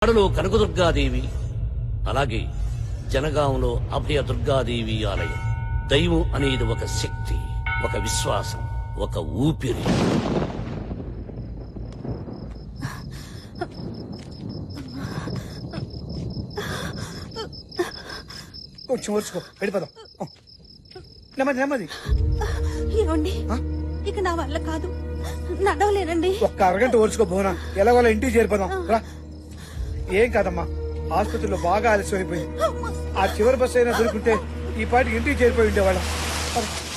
వాడలో కనకదుర్గాదేవి, అలాగే జనగాంలో అభయ దుర్గాదేవి ఆలయం. దైవం అనేది ఒక శక్తి, ఒక విశ్వాసం, ఒక ఊపిరి. కొంచెం ఓర్చుకో, వెళ్ళిపోదాం. నెమ్మది నెమ్మది. ఏమండి, ఇక నా వల్ల కాదు, నడవలేనండి. ఒక్క అరగంట ఓర్చుకో బోనా, ఎలాగోలా ఇంటికి చేరిపోదాం రా. ఏం కాదమ్మా, ఆసుపత్రిలో బాగా ఆలస్యం అయిపోయింది. ఆ చివరి బస్సు అయినా దొరుకుంటే ఈ పాటికి ఇంటికి చేరిపోయి ఉండేవాళ్ళం.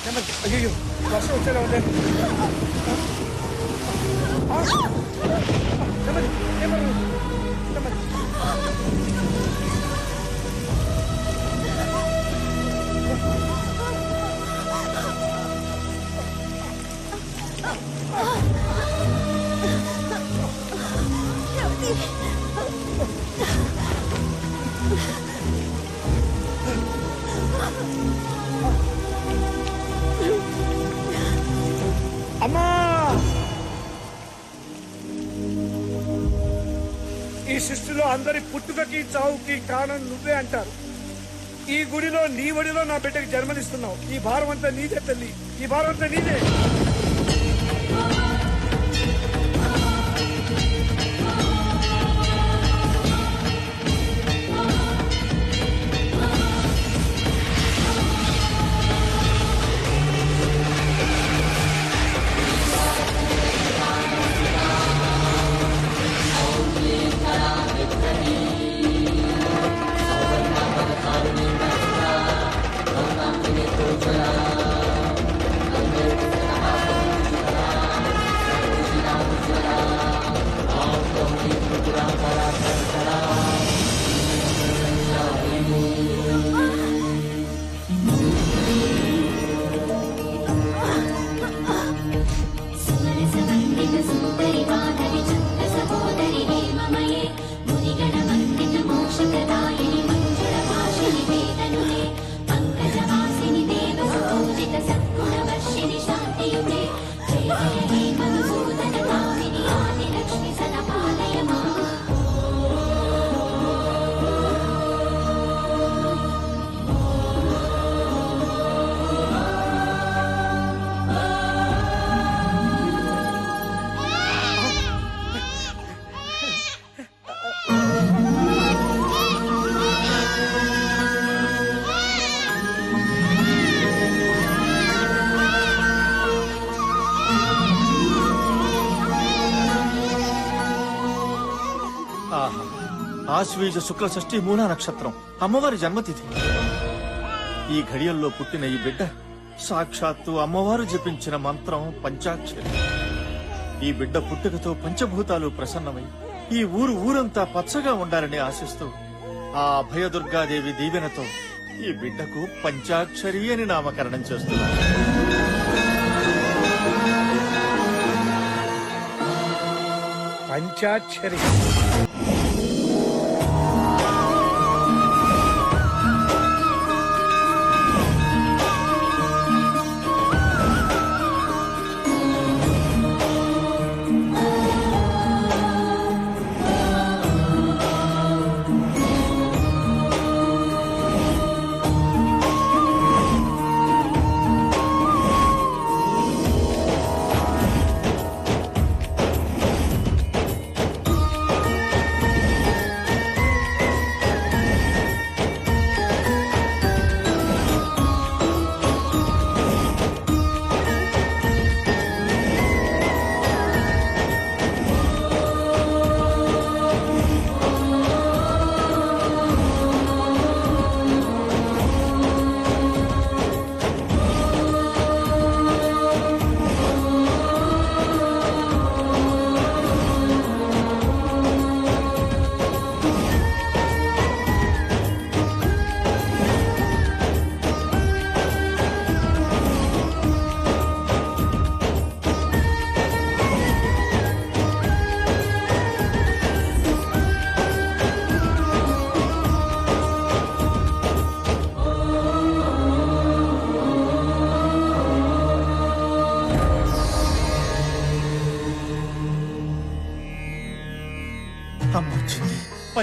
నెమ్మది. అయ్యో, వర్షం వచ్చేలా ఉండే. నెమ్మది నెమ్మది నెమ్మది. అమ్మా, ఈ సృష్టిలో అందరి పుట్టుకకి చావుకి కారణం నువ్వే అంటారు. ఈ గుడిలో నీ ఒడిలో నా బిడ్డకి జన్మనిస్తున్నావు. ఈ భారం అంతా నీదే తల్లి, ఈ భారం అంతా నీదే. ఆశ్వీజ శుక్ల షష్ఠి మూలా నక్షత్రం, అమ్మవారి జన్మతిథి. ఈ ఘడియల్లో పుట్టిన ఈ బిడ్డ సాక్షాత్తు అమ్మవారు జపించిన మంత్రం పంచాక్షరి. ఈ బిడ్డ పుట్టుకతో పంచభూతాలు ప్రసన్నమై ఈ ఊరంతా పచ్చగా ఉండాలని ఆశిస్తూ ఆ అభయదుర్గాదేవి దీవెనతో ఈ బిడ్డకు పంచాక్షరి అని నామకరణం చేస్తున్నారు. పంచాక్షరి.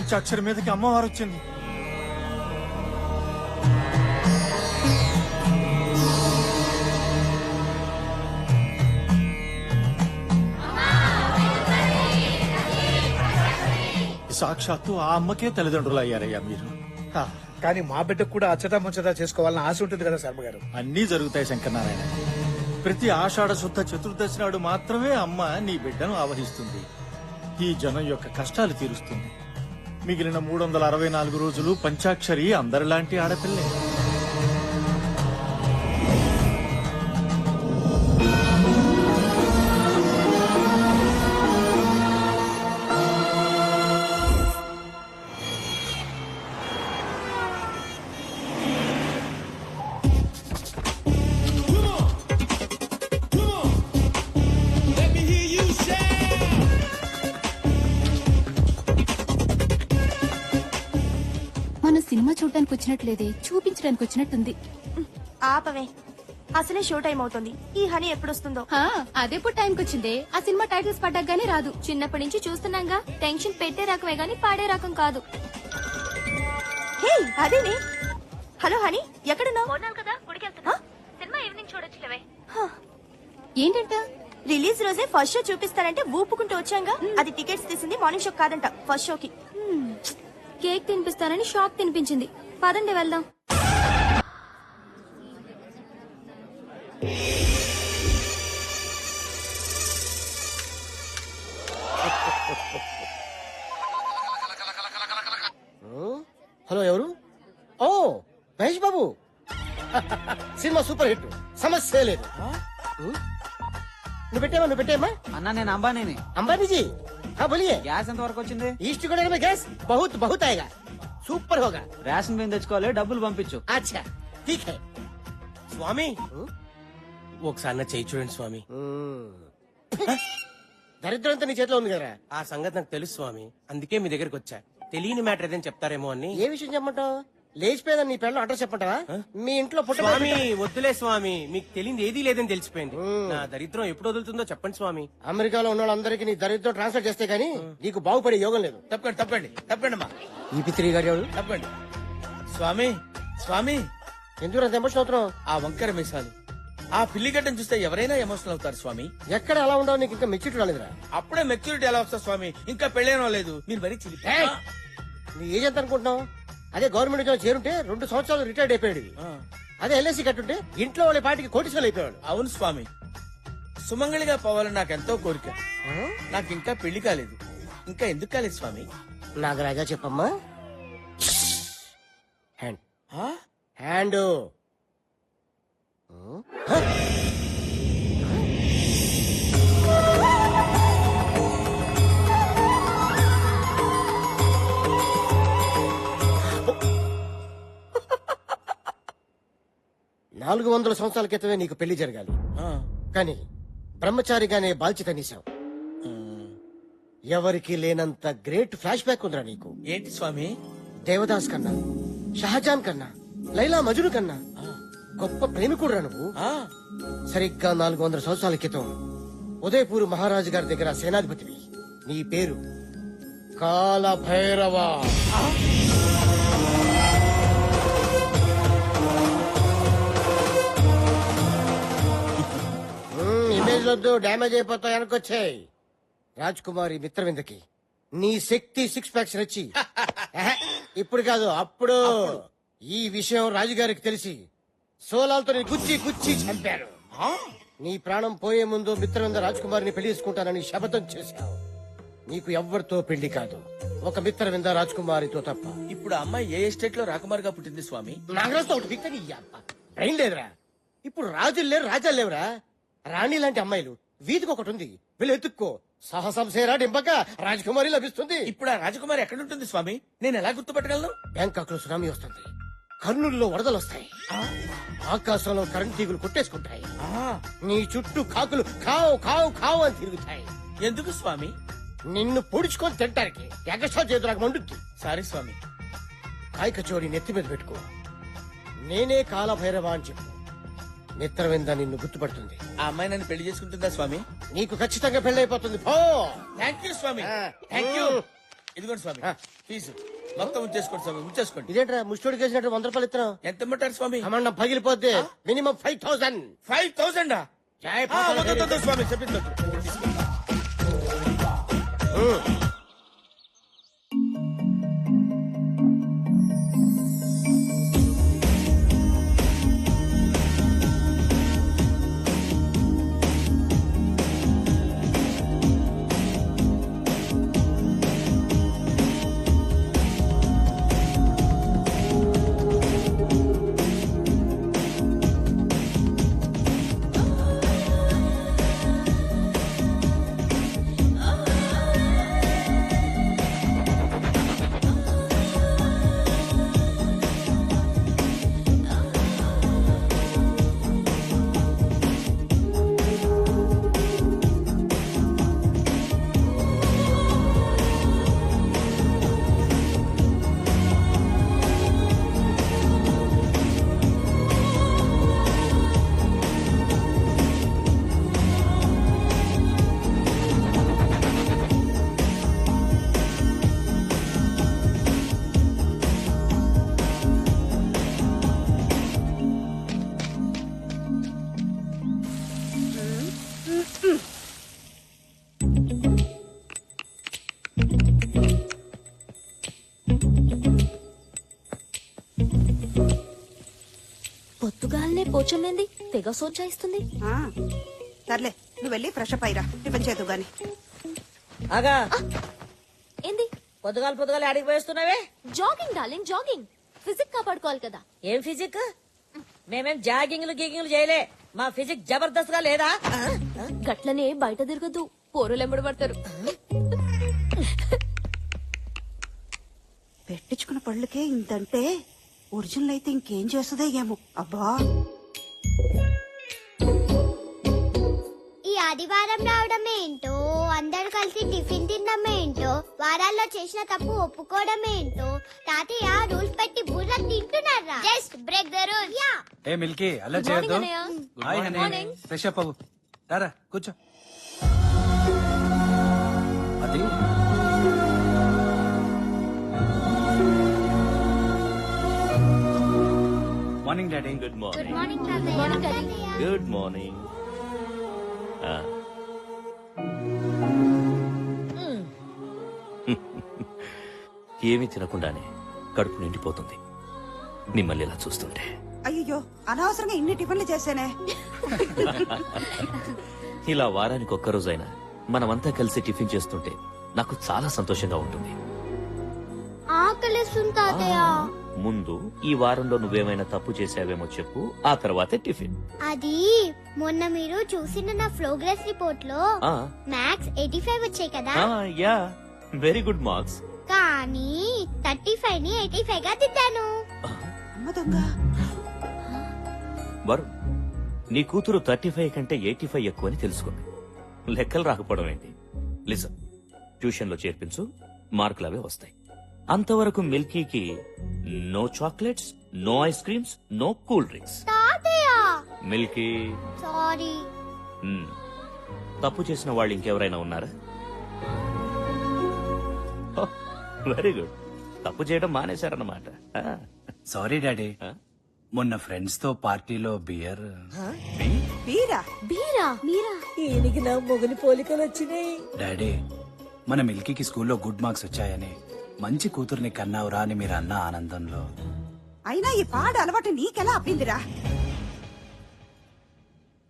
పంచాక్షరి మీదకి అమ్మవారు వచ్చింది. సాక్షాత్తు ఆ అమ్మకే తల్లిదండ్రులు అయ్యారయ్యా మీరు. ఆ, కానీ మా బిడ్డకు కూడా అచ్చతా ముచ్చతా చేసుకోవాలని ఆశ ఉంటుంది కదా శర్మ గారు. అన్నీ జరుగుతాయి శంకరనారాయణ. ప్రతి ఆషాఢ శుద్ధ చతుర్దశి నాడు మాత్రమే అమ్మ నీ బిడ్డను ఆవహిస్తుంది. ఈ జనం యొక్క కష్టాలు తీరుస్తుంది. మిగిలిన 364 రోజులు పంచాక్షరి అందరిలాంటి ఆడపిల్లే. మనం సినిమా చూడడానికి వచ్చినట్లేదే, చూపించడానికి వచ్చినట్టుంది. ఆపవే, అసలే షో టైం అవుతుంది. ఈ హనీ ఎప్పుడొస్తుందో? అదేప్పుడు టైంకి వచ్చిందే. ఆ సినిమా టైటిల్స్ పడ్డాగానే రాదు. చిన్నప్పటి నుంచి చూస్తున్నాగా. టెన్షన్ పెట్టే రకమే గాని పాడే రకం కాదు. హే అదేనే. హలో హనీ, ఎక్కడున్నావు? కదా గుడికి వెళ్తున్నా. సినిమా ఈవినింగ్ చూడొచ్చులేవే. ఏంటంట? రిలీజ్ రోజే ఫస్ట్ షో చూపిస్తారంటే ఊపుకుంటూ వచ్చాంగా. అది టికెట్స్ తీసింది మార్నింగ్ షో కాదంట, ఫస్ట్ షోకి. కేక్ తినిపిస్తానని షాక్ తినిపించింది. పదండి వెళ్దాం. హలో ఎవరు? ఓ Mahesh Babu. Cinema super hit, సమస్య లేదు. నువ్వు పెట్టేమా అన్నా నేను అంబానీని. अंबानी जी हाँ बोलिए. గ్యాస్ ఎంత వరకు వచ్చింది? ईस्ट कोरिया में गैस बहुत बहुत आएगा, సూపర్ होगा. రేషన్ బియ్యం తెచ్చుకోవాలి, డబ్బులు పంపించు. अच्छा ठीक है. స్వామి ఒకసారి నా చేయి చూడండి స్వామి. దరిద్రం అంతా నీ చేతిలో ఉంది కదా. ఆ సంగతి నాకు తెలుసు స్వామి, అందుకే మీ దగ్గరికి వచ్చా. తెలియని మ్యాటర్ ఏదైనా చెప్తారేమో అని. ఏ విషయం చెప్పమంటావు? లేచిపోయేదా నీ పెళ్ళం అడ్రస్ చెప్పంటావా? మీ ఇంట్లో పుట్ట స్వామి వద్దులే స్వామి, మీకు తెలియదు ఏదీ లేదని తెలిసిపోయింది. నా దరిద్రం ఎప్పుడు వదులుతుందో చెప్పండి స్వామి. అమెరికాలో ఉన్న వాళ్ళందరికీ నీ దరిద్రం ట్రాన్స్ఫర్ చేస్తే గానీ నీకు బాగుపడే యోగం లేదు. తప్పండి తప్పండి తప్పండి అమ్మా, ఈ పిత్రి గారు ఎవరు? తప్పండి. స్వామి స్వామి ఎందుకు అంత ఎమోషన్ అవుతున్నావు? ఆ వంకర మీసాలు, ఆ పిల్లిగడ్డను చూస్తే ఎవరైనా ఎమోషనల్ అవుతారు స్వామి. ఎక్కడ అలా ఉండవు? నీకు ఇంకా మెచ్యూరిటీ రాలేదురా? అప్పుడే మెచ్యూరిటీ ఎలా వస్తా స్వామి, ఇంకా పెళ్ళేనో లేదు. మీరు మరీ చిలి. ఏయ్! నీ ఏజ్ ఎంత అనుకుంటున్నావు? అదే గవర్నమెంట్ ఉద్యోగం చేరుంటే 2 సంవత్సరాలు రిటైర్డ్ అయిపోయాడు. అదే ఎల్ఐసి కట్టుంటే ఇంట్లో వాళ్ళ పాటికి కోటీశ్వరులు అయిపోయాడు. అవును స్వామి, సుమంగళిగా పోవాలని నాకెంతో కోరిక. నాకు ఇంకా పెళ్లి కాలేదు. ఇంకా ఎందుకు కాలేదు స్వామి? నాగరాజా చెప్పమ్మా. హ్యాండ్ ఆ? హ్యాండ్. నాలుగు 400 సంవత్సరాల క్రితమే నీకు పెళ్లి జరగాలి, ఆ. కానీ బ్రహ్మచారిగానే బాధ్యత నీసావు. ఎవరికి లేనంత గ్రేట్ ఫ్లాష్ బ్యాక్ ఉందిరా నీకు. ఏంటి స్వామి? దేవదాస్ కన్నా, షహజాన్ కన్నా, లైలా మజును కన్నా గొప్ప ప్రేమికుడురా నువ్వు. ఆ. సరిగ్గా 400 సంవత్సరాల క్రితం ఉదయపూర్ మహారాజు గారి దగ్గర సేనాధిపతివి. నీ పేరు కాల భైరవ. ఇమేజ్ వద్దు, డ్యామేజ్ అయిపోతాయి. వెనకొచ్చాయి. రాజ్ కుమారి మిత్రవిందకి నీ శక్తి 6 ప్యాక్స్ నచ్చి ఇప్పుడు కాదు అప్పుడు ఈ విషయం రాజుగారికి తెలిసి సోలాలతో నీ గుచ్చి గుచ్చి చంపారు. నీ ప్రాణం పోయే ముందు మిత్రవింద రాజ్ కుమారిని పెళ్లి చేసుకుంటానని శపథం చేశావు. నీకు ఎవ్వరితో పెళ్లి కాదు, ఒక మిత్రవింద రాజ్ కుమారితో తప్ప. ఇప్పుడు ఆ అమ్మాయి ఏ ఎస్టేట్ లో రాకుమారిగా పుట్టింది స్వామి? నాగరాజుతో ఒకటి బిక్త నీ అబ్బ. ట్రైన్ లేదురా. ఇప్పుడు రాజులు లేరు, రాజాలు లేవురా. రాణి లాంటి అమ్మాయిలు వీధికి ఒకటి ఉంది, వీళ్ళు ఎత్తుక్కో. సాహసం సేరా డింపక రాజకుమారి లభిస్తుంది. ఇప్పుడు ఆ రాజకుమారి ఎక్కడుంటుంది స్వామి? నేను ఎలా గుర్తుపట్టగలను? బ్యాంకాక్ లో సునామీ వస్తుంది, కర్నూలులో వరదలు వస్తాయి, ఆకాశంలో కరెంట్ తీగులు కొట్టేసుకుంటాయి, నీ చుట్టూ కాకులు కావు కావు కావు అని తిరుగుతాయి. ఎందుకు స్వామి? నిన్ను పొడుచుకొని తింటానికి ఎగస్ట్రా చేతులకు మండుద్ది. సారీ స్వామి. కాయ కచోరి నెత్తి మీద పెట్టుకో, నేనే కాలభైరవ అని చెప్పు. మిత్రవింద నిన్ను గుర్తుపడుతుంది. ఆ అమ్మాయి నన్ను పెళ్లి చేసుకుంటుందా స్వామి? నీకు ఖచ్చితంగా పెళ్ళైపోతుంది. పో. థ్యాంక్ యూ స్వామి, థ్యాంక్ యూ. ఇదిగోండి స్వామి. ఫీజు మొత్తం ఉంచేసుకోండి స్వామి, ఉంచేసుకోండి. ఇదేంట్రా ముష్టోడికి వేసినట్టు 100 రూపాయలు ఇస్తున్నావు? ఎంత ఇమ్మంటారు స్వామి? అమ్మ పగిలిపోద్ది. మినిమం 5000. 5000 స్వామి చెప్పింది. పొద్దుగాలనే పోచమ్మేంది తెగ సోచాయిస్తుంది. సర్లే నువ్వు వెళ్ళి ఫ్రెష్ అప్ అయ్యిరా, టిఫిన్ చేద్దు గాని. ఆగా ఏంది? పొద్దుగాల ఆడికి పోయేస్తున్నావే? Jogging darling, jogging. ఫిజిక్ కాపాడుకోవాలి కదా. ఏం ఫిజిక్? మేమేం జాగింగ్లు గీగింగ్లు చేయలే. మా ఫిజిక్ జబర్దస్త్ గా లేదా? గట్లనే బయట తిరగదు, పోరులు ఎంబడి పడతారు. పెట్టించుకున్న పళ్ళకే ఇంతంటే ఒరిజినల్ అయితే ఇంకేం చేస్తుందో ఏమో. అబ్బా ఈ ఆదివారం రావడం ఏంటో, అందరూ కలిసి టిఫిన్ తినడం ఏంటో, వారాల్లో చేసిన తప్పు ఒప్పుకోవడం ఏంటో, తాతయ్య రూల్స్ పెట్టి బుర్ర తింటున్నారా? Just break the rule. Yeah A Milky అలా చేయొద్దు. హాయ్ హనీ, ఫ్రెష్ అప్ అవ్వు. రారా కూర్చో. అది morning daddy. Good morning. Good morning తాతయ్య. Good morning. ఏమీ తినకుండానే కడుపు నిండిపోతుంది మిమ్మల్ని ఇలా చూస్తుంటే. అయ్యో అనవసరంగా ఇన్ని టిఫిన్లు చేశానే. ఇలా వారానికి ఒక్కరోజైనా మనమంతా కలిసి టిఫిన్ చేస్తుంటే నాకు చాలా సంతోషంగా ఉంటుంది. ఆకలిస్తుంది తాతయ్య. ముందు ఈ వారంలో నువ్వేమైనా తప్పు చేసావేమో చెప్పు, ఆ తర్వాతే టిఫిన్. అది మొన్న మీరు చూసిన నా ప్రోగ్రెస్ రిపోర్ట్ లో ఆ, మ్యాథ్స్ 85 వచ్చాయి కదా, యా, వెరీ గుడ్ మార్క్స్. కానీ 35 ని 85 గా దిద్దాను. అమ్మ దొంగ. వరుణ్, నీ కూతురు 35 కంటే 85 ఎక్కువ అని తెలుసుకుంది. లెక్కలు రాకపోవడం ఏంటి? లిసన్, ట్యూషన్ లో చేర్పించు, మార్కులు అవే వస్తాయి. అంతవరకు మిల్కీకి no chocolates, no ice creams, no cool drinks. తాతయ్య మిల్కీ, సారీ. తప్పు చేసిన వాళ్ళు ఇంకెవరైనా ఉన్నారా? వెరీ గుడ్, తప్పు చేయడం మానేశారన్నమాట. సారీ డాడీ, మొన్న ఫ్రెండ్స్ తో పార్టీలో బియర్. బీరా బీరా మీరా? ఈయనకి నా మొగలి పోలికలు వచ్చినాయి. డాడీ, మన మిల్కీకి స్కూల్లో గుడ్ మార్క్స్ వచ్చాయని, మంచి కూతుర్ని కన్నావురా అని మీరు అన్న ఆనందంలో. అయినా ఈ పాడు అలవాటు నీకెలా అప్పిందిరా?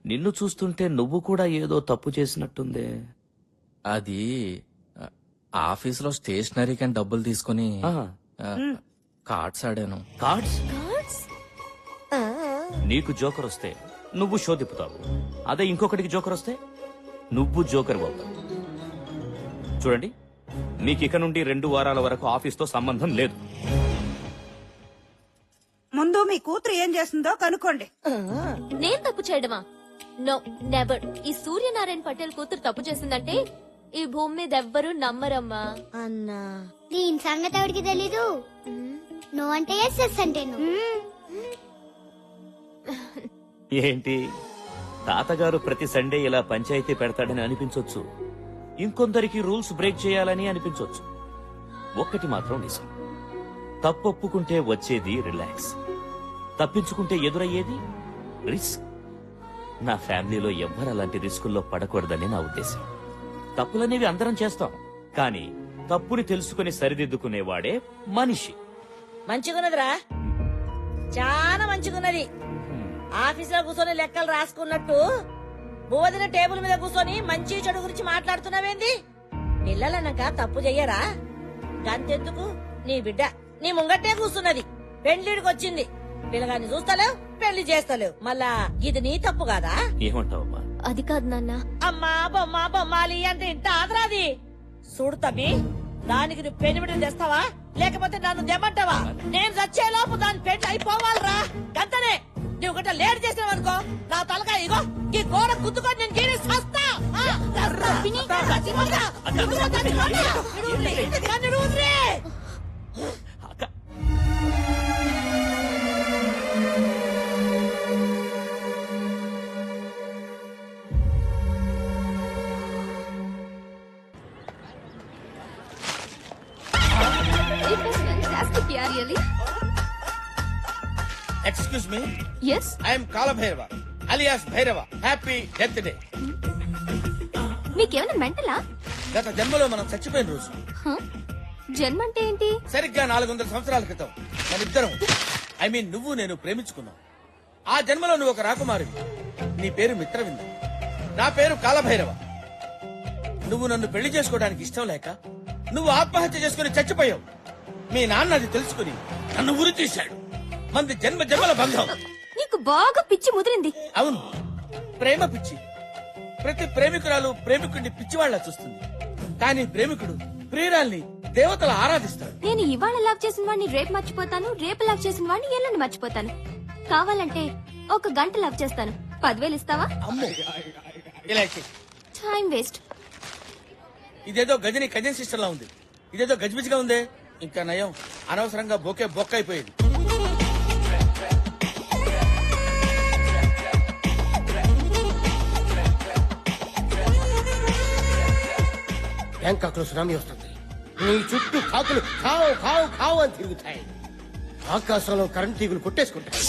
నిన్ను చూస్తుంటే నువ్వు కూడా ఏదో తప్పు చేసినట్టుందే. అది ఆఫీస్ లో స్టేషనరీ కానీ డబ్బులు తీసుకుని కార్డ్స్ ఆడాను. కార్డ్స్? నీకు జోకర్ వస్తే నువ్వు షో తిప్పుతావు, అదే ఇంకొకటికి జోకర్ వస్తే నువ్వు జోకర్ అవుతావు. చూడండి, మీకు ఇక నుండి 2 వారాల వరకు ఆఫీస్తో సంబంధం లేదు. ముందు మీ కూతురు ఏం చేస్తుందో కనుక్కోండి. నేను తప్పు చేయడమా? No, never. ఈ సూర్యనారాయణ పటేల్ కూతురు తప్పు చేసిందంటే ఈ భూమి మీద ఎవ్వరూ నమ్మరమ్మా. అన్నా దీని సంగతి ఎవరికి తెలీదు. నో అంటే ఎస్, ఎస్ అంటే నో. ఏంటి, తాతగారు ప్రతి సండే ఇలా పంచాయతీ పెడతాడని అనిపించొచ్చు, ఇంకొందరికి రూల్స్ బ్రేక్ చేయాలని అనిపించొచ్చు. ఒక్కటి మాత్రం నిజం, తప్పొప్పుకుంటే వచ్చేది రిలాక్స్, తప్పించుకుంటే ఎదురయ్యేది రిస్క్. నా ఫ్యామిలీలో ఎవ్వరు అలాంటి రిస్కుల్లో పడకూడదని నా ఉద్దేశం. తప్పులనేవి అందరం చేస్తాం, కానీ తప్పుని తెలుసుకుని సరిదిద్దుకునేవాడే మనిషి. మంచిగున్నదిరా, చాలా మంచిగున్నది. ఆఫీసులో కూర్చొని లెక్కలు రాసుకున్నట్టు బోధిన టేబుల్ మీద కూర్చొని మంచి చెడు గురించి మాట్లాడుతున్నావేంది? పిల్లలన్నాక తప్పు చెయ్యరా? గంతెందుకు, నీ బిడ్డ నీ ముంగట్టే కూర్చున్నది, పెళ్లిడికి వచ్చింది. పిల్లగాన్ని చూస్తలేవు, పెళ్లి చేస్తలేవు, మళ్ళా ఇది నీ తప్పు కాదా? ఏమంటావమ్మా? అది కాదు నాన్న. అమ్మా బొమ్మ బొమ్మాలి అంటే ఇంత ఆదరాది. చూడు తమ్మి, దానికి నువ్వు పెనిమిడిని తెస్తావా లేకపోతే నన్ను తెమ్మంటావా? నేను చచ్చేలోపు దాని పెళ్లి అయిపోవాలరా, గంతనే. నువ్వు గట్ట లేట్ చేసినావు అనుకో, నా తలకాయ ఇగో ఈ గోడ గుద్దుకొని నేను గీరి సస్తా. Excuse me, yes, I'm Kalabhairava alias Bhairava. Happy death day. మీకేమైనా మెంటలా? గత జన్మలో మనం చచ్చిపోయిన రోజు, జన్మ అంటే ఏంటి? సరిగ్గా 400 సంవత్సరాల క్రితం మనిద్దరం, ఐ మీన్ నువ్వు నేను ప్రేమించుకున్నాం. ఆ జన్మలో నువ్వు ఒక రాకుమారివి, నీ పేరు మిత్రవింద, నా పేరు కాలభైరవ. నువ్వు నన్ను పెళ్లి చేసుకోవడానికి ఇష్టం లేక నువ్వు ఆత్మహత్య చేసుకుని చచ్చిపోయావు. మీ నాన్న అది తెలుసుకుని నన్ను ఉరి తీశాడు. మంది జన్మ జన్మల బంధం. నీకు బాగా పిచ్చి ముదిరింది. అవును, ప్రేమ పిచ్చి. ప్రతి ప్రేమికురాలు ప్రేమికుడిని పిచ్చివాళ్లా చూస్తుంది, కానీ ప్రేమికుడు ప్రియురాల్ని దేవతలు ఆరాధిస్తాడు. నేను ఇవాళ లవ్ చేసిన వాడిని రేపు మర్చిపోతాను, రేపు లవ్ చేసిన వాడిని ఎల్లుండి మర్చిపోతాను. కావాలంటే 1 గంట లవ్ చేస్తాను. 10,000 ఇస్తావా? అమ్మో, ఇలా చెయ్. Time waste. ఇదేదో గజని కజన్ సిస్టర్ లా ఉంది, ఇదేదో గజిబిజిగా ఉందే. ఇంకా నయం, అనవసరంగా బొకే బొక్క అయిపోయేది. బ్యాంకాక్ లో సునామీ వస్తుంది. నీ చుట్టూ కాకులు ఖావు ఖావు ఖావు అని తిరుగుతాయి. ఆకాశంలో కరెంట్ తీగులు కొట్టేసుకుంటాయి.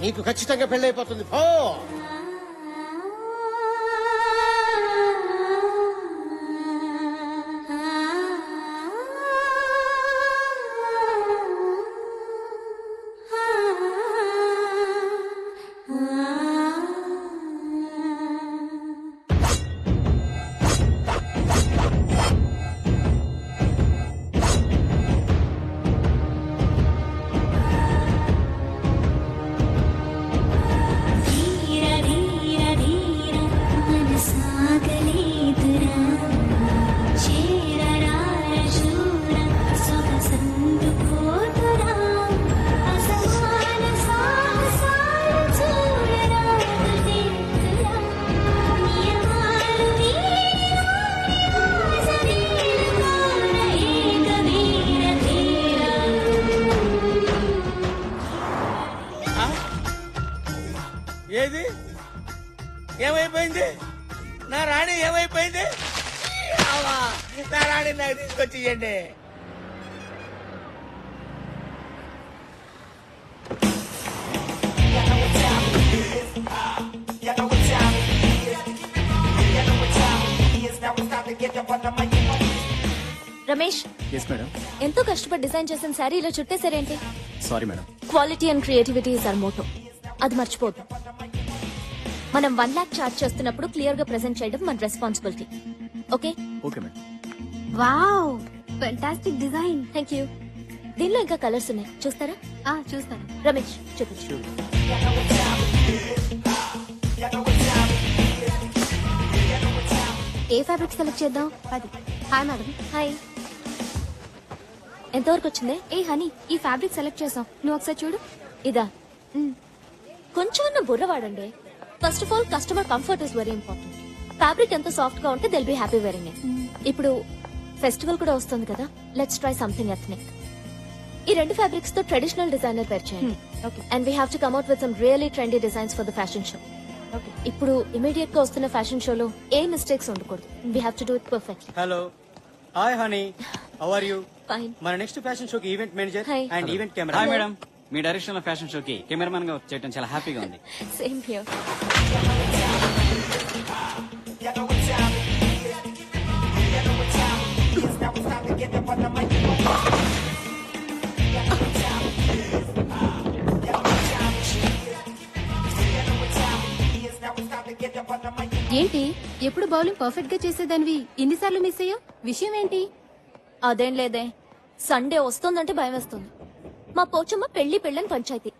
నీకు ఖచ్చితంగా పెళ్ళైపోతుంది. పో. ఏది ఏమైపోయింది? నా రాణి ఏమైపోయింది? అవ్వా, నా రాణి నాకు తీసుకొచ్చి ఇవ్వండి. Ramesh, yes madam. ఎంతో కష్టపడి డిజైన్ చేసిన శారీ ఇలా చుట్టేసారేంటి? Sorry madam. Quality and creativity is our motto. అది మర్చిపోద్దు. మనం 1 lakh చార్జ్ చేస్తున్నప్పుడు క్లియర్ గా ప్రెజెంట్ చేయడం మన responsibility. Okay? Okay madam. Wow, fantastic design. Thank you. దీనిలో ఇంకా కలర్స్ ఉన్నాయి, చూస్తారా? చూస్తాను. రమేష్, చూపించు. ఏ ఫ్యాబ్రిక్ సెలెక్ట్ చేద్దాం? అది. Hi madam. హాయ్. ఎంతవరకు వచ్చింది? ఏ హనీ, ఈ ఫ్యాబ్రిక్ సెలెక్ట్ చేసాం, నువ్వు ఒకసారి చూడు. ఇదా? కొంచెం బుర్ర వాడండి. First of all customer comfort is very important. Fabric ఎంత సాఫ్ట్ గా ఉంటే they'll be happy wearing it. ఇప్పుడు ఫెస్టివల్ కూడా వస్తుంది కదా, లెట్స్ ట్రై సంథింగ్ ఎథ్నిక్. ఈ 2 ఫ్యాబ్రిక్స్ తో ట్రెడిషనల్ డిజైనర్ పేర్ చేయండి. And we have to come out with some really trendy designs for the fashion show. ఇప్పుడు ఇమీడియట్ గా వస్తున్న ఫ్యాషన్ షోలో ఏ మిస్టేక్స్ ఉండకూడదు. We have to do it perfectly. Hello hi honey how are you? Fine. మన next fashion షోకి event manager Hi. And event camera. Hi madam, మీ direction లో ఫ్యాషన్ షోకి కెమెరామన్ గా చేయడం చాలా హ్యాపీగా ఉంది. Same here. ఏంటి ఎప్పుడు బౌలింగ్ పర్ఫెక్ట్ గా చేసేదానివి ఇన్నిసార్లు మిస్ అయ్యా? విషయం ఏంటి? అదేం లేదే, సండే వస్తుందంటే భయం వేస్తుంది. మా పోచమ్మ పెళ్లిని పంచాయతీ.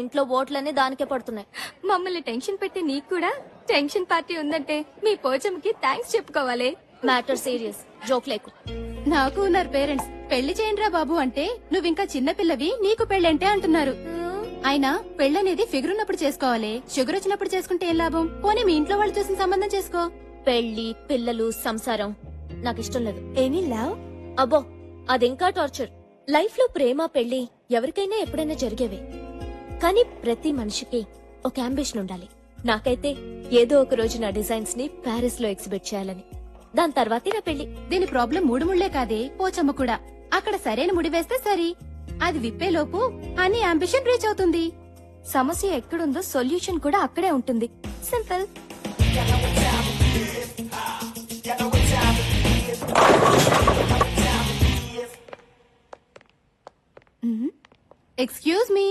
ఇంట్లో ఓట్లన్నీ దానికే పడుతున్నాయి. మమ్మల్ని టెన్షన్ పెట్టి నీకు కూడా టెన్షన్ పార్టీ ఉందంటే మీ పోచమ్మకి థ్యాంక్స్ చెప్పుకోవాలి. మ్యాటర్ సీరియస్, జోక్ లేకు. నాకు ఉన్నారు పేరెంట్స్. పెళ్లి చేయండిరా బాబు అంటే నువ్వింకా చిన్నపిల్లవి, నీకు పెళ్ళంటే అంటున్నారు. అయినా పెళ్ళనేది ఫిగర్ ఉన్నప్పుడు చేసుకోవాలి, షుగర్ వచ్చినప్పుడు చేసుకుంటే ఏం లాభం? పోనీ మీ ఇంట్లో వాళ్ళు చూసిన సంబంధం చేసుకో. పెళ్లి, పిల్లలు, సంసారం నాకు ఇష్టం లేదు. Any love? అబ్బో, అదింకా టార్చర్. లైఫ్ లో ప్రేమ, పెళ్లి ఎవరికైనా ఎప్పుడైనా జరిగేవే. కానీ ప్రతి మనిషికి ఒక అంబిషన్ ఉండాలి. నాకైతే ఏదో ఒక రోజు నా డిజైన్స్ ని ప్యారిస్ లో ఎగ్జిబిట్ చేయాలని. దాని తర్వాతే నా పెళ్లి. దీని ప్రాబ్లం మూడు ముళ్లే కాదే, పోచమ్మ కూడా. అక్కడ సరైన ముడి వేస్తే సరి, అది విప్పేలోపు అని అంబిషన్ రీచ్ అవుతుంది. సమస్య ఎక్కడుందో సొల్యూషన్ కూడా అక్కడే ఉంటుంది. Simple. Excuse me,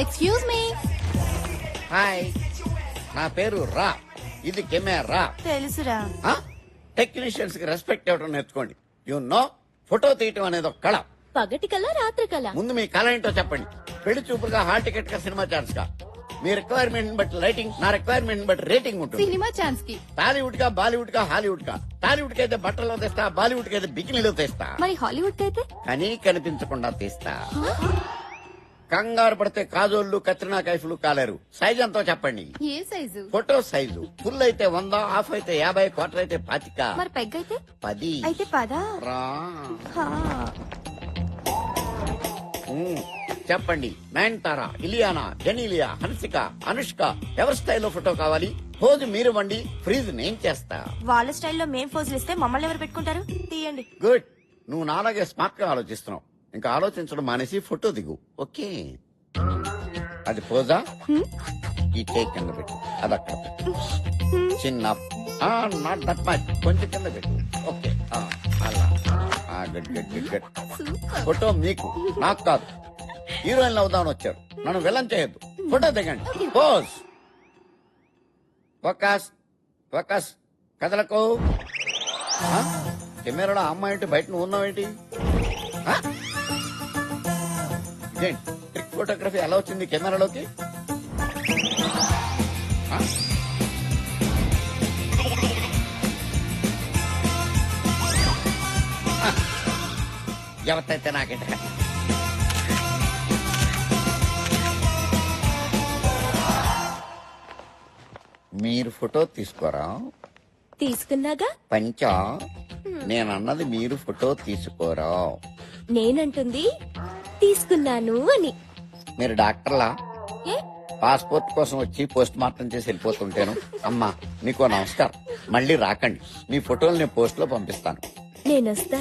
excuse me. Hi, నా పేరు రా. ఇది కెమెరా. తెలుసురా. టెక్నీషియన్స్ కి రెస్పెక్ట్ ఇవ్వడం నేర్చుకోండి. యు నో, ఫోటో తీయటం అనేది ఒక కళ. పగటి కల్లా రాత్రి కల్లా. ముందు మీ కళ ఏంటో చెప్పండి. పెళ్లి చూపులుగా హాల్ టికెట్ గా సినిమా ఛాన్స్ గా. మీ రిక్వైర్మెంట్ బట్టి లైటింగ్, నా రిక్వైర్మెంట్ బట్టి రేటింగ్ ఉంటుంది. సినిమా ఛాన్స్ కి టాలీవుడ్ గా, బాలీవుడ్ గా, హాలీవుడ్ గా. టాలీవుడ్ కి అయితే బట్టల్లో తెస్తా, బాలీవుడ్ కి అయితే బికినీలో తెస్తా. మరి హాలీవుడ్ అయితే? కానీ కనిపించకుండా తీస్తా. కంగారు పడితే కాజోళ్లు, కత్రినా కైఫ్లు కాలేరు. సైజ్ ఎంతో చెప్పండి. ఏ సైజు? Photo size. ఫుల్ అయితే 100, హాఫ్ అయితే 50, క్వార్టర్ అయితే 25. మరి పెగ్ అయితే? 10. అయితే పదా? రా. చెప్పండి. నయనతార, ఇలియానా, జెనీలియా, హన్సిక, అనుష్క ఎవరి స్టైల్లో ఫోటో కావాలి? పోజు మీరు వండి, ఫ్రీజ్ నేను చేస్తా. వాళ్ళ స్టైల్లో మేం ఫోజులు ఇస్తే మమ్మల్ని ఎవరు పెట్టుకుంటారు? తీయండి. గుడ్. నువ్వు నాలాగే స్మార్ట్ గా ఆలోచిస్తున్నావు. ఇంకా ఆలోచించడం మానేసి ఫోటో దిగు. ఓకే, అది పోజా. ఈ టేక్ కింద పెట్టు, అది అక్కడ పెట్టు. చిన్న నాట్ దట్ మచ్, కొంచెం కింద పెట్టు. ఓకే, అలా. Good good good good. Photo మీకు, నాకు కాదు. హీరోయిన్ అవుదామని వచ్చారు, నన్ను విలన్ చేయొద్దు. ఫోటో దిగండి. పోజ్. Focus focus. కదలకు. కెమెరాలో అమ్మాయి ఏంటి, బయట నువ్వు ఉన్నావేంటి? ఇదేంటి ట్రిక్ ఫోటోగ్రఫీ ఎలా వచ్చింది కెమెరాలోకి? ఎవరైతే నాకేంట. మీరు ఫోటో తీసుకోరా? తీసుకున్నాగా. పంచా, నేనన్నది మీరు ఫోటో తీసుకోరా. నేనంటుంది తీసుకున్నాను అని. మీరు డాక్టర్లా? పాస్పోర్ట్ కోసం వచ్చి పోస్ట్ మార్టం చేసి వెళ్ళిపోతుంటాను. అమ్మా, నీకో నమస్కారం. మళ్ళీ రాకండి. మీ ఫోటోలు నేను పోస్ట్ లో పంపిస్తాను. నేను వస్తా.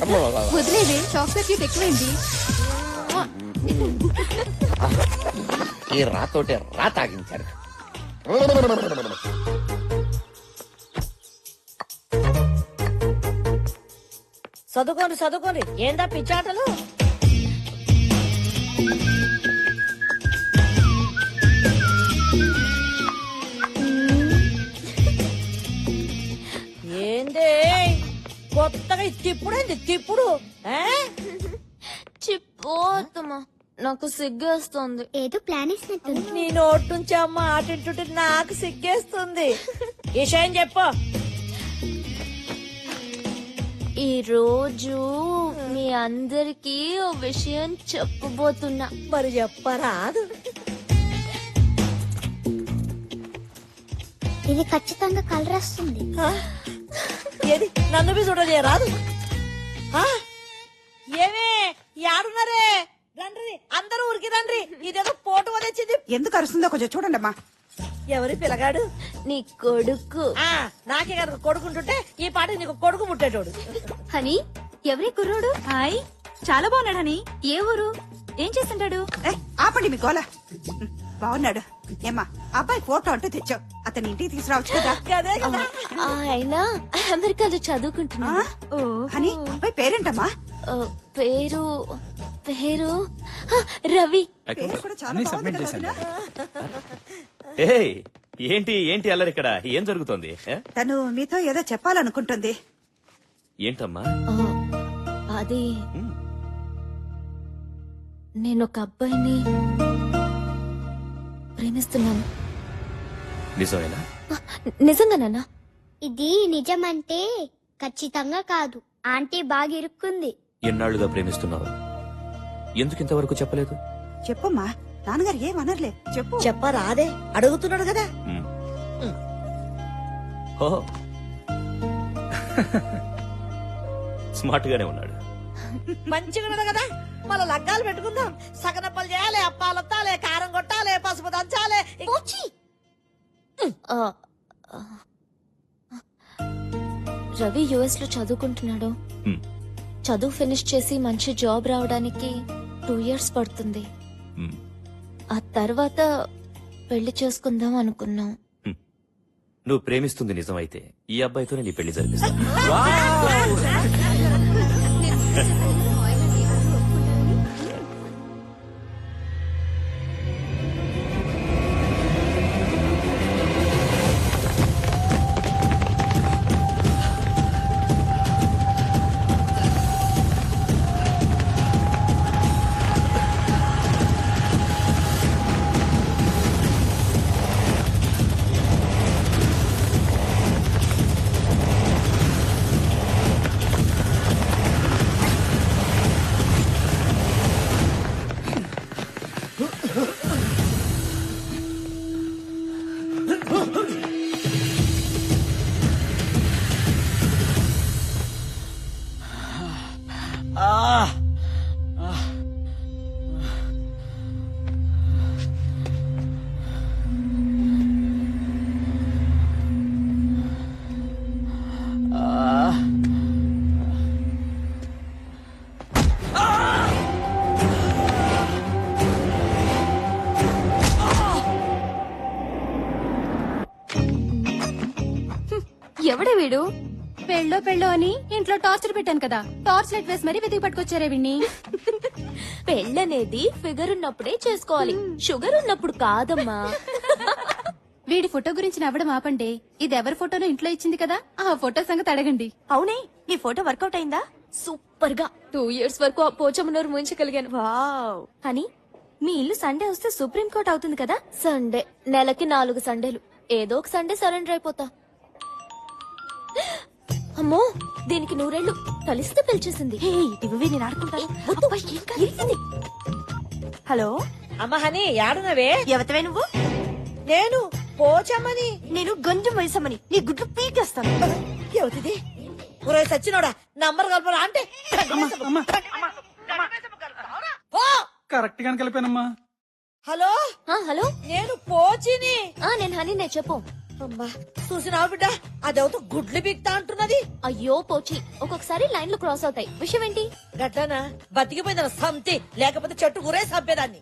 వదిలేదే, చాక్లెట్ ఎక్కువైంది. ఈ రాతోటే రా తాగించారు. చదువుకోండి చదువుకోండి. ఏందా పిచ్చాటలు? ఏందే కొత్తగా తిప్పుడేంది తిప్పుడు? చిపోతమ్మా, నాకు సిగ్గేస్తుంది. ఏదో ప్లాన్ ఇస్తున్నట్టుంది. నీ నోటి నుంచి అమ్మ ఆటింటుంటే నాకు సిగ్గేస్తుంది. విషయం చెప్పు. ఈ రోజు మీ అందరికి ఓ విషయం చెప్పబోతున్నా. మరి చెప్పరాదు. ఇది ఖచ్చితంగా కలర్ వస్తుంది. ఏది నన్ను బి చూడలేరాదు? ఏమే యాడున్నారే? రండి. అందరూ ఉరికిరండ్రి ఇదేదో పోటు తెచ్చింది. ఎందుకు అరుస్తుందో కొంచెం చూడండి అమ్మా. ఎవరి పిల్లగాడు? నీ కొడుకు. నాకే కనుక కొడుకుంటుంటే ఈ పాట నీకు కొడుకు ముట్టేటోడు. హనీ, ఎవరి కుర్రోడు? హాయ్, చాలా బాగున్నాడు హనీ. ఏ ఊరు? ఏం చేస్తుంటాడు? ఆపండి మీ గోల. బాగున్నాడు. ఏమ్మా అబ్బాయి ఫోటో అంటూ తెచ్చావు, అతని ఇంటికి తీసుకురావచ్చు కదా. ఆయన అమెరికాలో చదువుకుంటున్నా. హనీ, అబ్బాయి పేరేంటమ్మా? పేరు పేరు రవి. పేరు కూడా చాలా అన్నీ బాగుంది సబ్మిట్ కదా చేశాను. వదినా? ఏయ్, ఏంటి అల్లరి ఇక్కడ? ఏం జరుగుతోంది? తను మీతో ఏదో చెప్పాలనుకుంటుంది. ఏంటమ్మా? అది నేను ఒక అబ్బాయిని ప్రేమిస్తున్నాను. నిజమేనా? నిజంగానా? ఇది నిజమంటే ఖచ్చితంగా కాదు. ఆంటీ బాగా ఇరుక్కుంది. ఎన్నాళ్లుగా ప్రేమిస్తున్నావు? ఎందుకు ఇంతవరకు చెప్పలేదు? చెప్పమ్మా, నాన్నగారు ఏమనర్లే, చెప్పు. చెప్పరాదే, అడుగుతున్నాడు కదా. ఓహో, స్మార్ట్ గానే ఉన్నాడు. మంచిగా ఉన్నది కదా. మన లగ్గాలు పెట్టుకుందాం. సగనప్పలు చేయాలి, అప్పాలొత్తాలి, కారం కొట్టాలి, పసుపు దంచాలి. రవి యుఎస్ లో చదువుకుంటున్నాడు. హ్మ్. చదువు ఫినిష్ చేసి మంచి జాబ్ రావడానికి 2 years పడుతుంది. హ్మ్. ఆ తర్వాత పెళ్లి చేసుకుందాం అనుకున్నాం. నువ్వు ప్రేమిస్తుంది నిజమైతే ఈ అబ్బాయితోనే నీ పెళ్లి జరిపిస్తా. ఎవడే వీడు? పెళ్ళో అని ఇంట్లో టార్చర్ పెట్టాను కదా, టార్చ్ లైట్ వేసి మరీ వెతికి పట్టుకొచ్చారే విన్ని. పెళ్ళనేది ఫిగర్ ఉన్నప్పుడే చేసుకోవాలి, షుగర్ ఉన్నప్పుడు కాదమ్మా. వీడి ఫోటో గురించి నవ్వడం ఆపండి. ఇది ఎవరి ఫోటోనో ఇంట్లో ఇచ్చింది కదా, ఆ ఫోటో సంగతి అడగండి. అవునే, నీ ఫోటో వర్కౌట్ అయిందా? సూపర్ గా 2 years వరకు ఆ పోచమ్మనూరు ముంచగలిగాను. వావ్. అని మీ ఇల్లు సండే వస్తే సుప్రీం కోర్ట్ అవుతుంది కదా. సండే నెలకి 4 సండేలు. ఏదో ఒక సండే సరెండర్ అయిపోతా. అమ్మో, దీనికి 100 ఏళ్ళు కలిస్తే పిలిచేసింది. నేను ఆడుకుంటాను. హలో అమ్మ హని, యాడునవే? ఎవతవే నువ్వు? నేను పోచమ్మని. నేను గంజం వయసమ్మని. నీ గుడ్లు పీకేస్తాను. ఎవతిది? ఒరే సచ్చినోడా, నంబర్ కలపరా అంటే కరెక్ట్ గానే కలిపానమ్మా. హలో హలో, నేను పోచిని. నేను హనీ, చెప్పు. అమ్మా చూసినావు బిడ్డ, అదవుతూ గుడ్లు బిక్తా అంటున్నది. అయ్యో పోచి, ఒక్కొక్కసారి లైన్లు క్రాస్ అవుతాయి. విషయం ఏంటి? గట్లనా? బతికిపోయిందన్న సంతి, లేకపోతే చెట్టు గురే చంపేదాన్ని.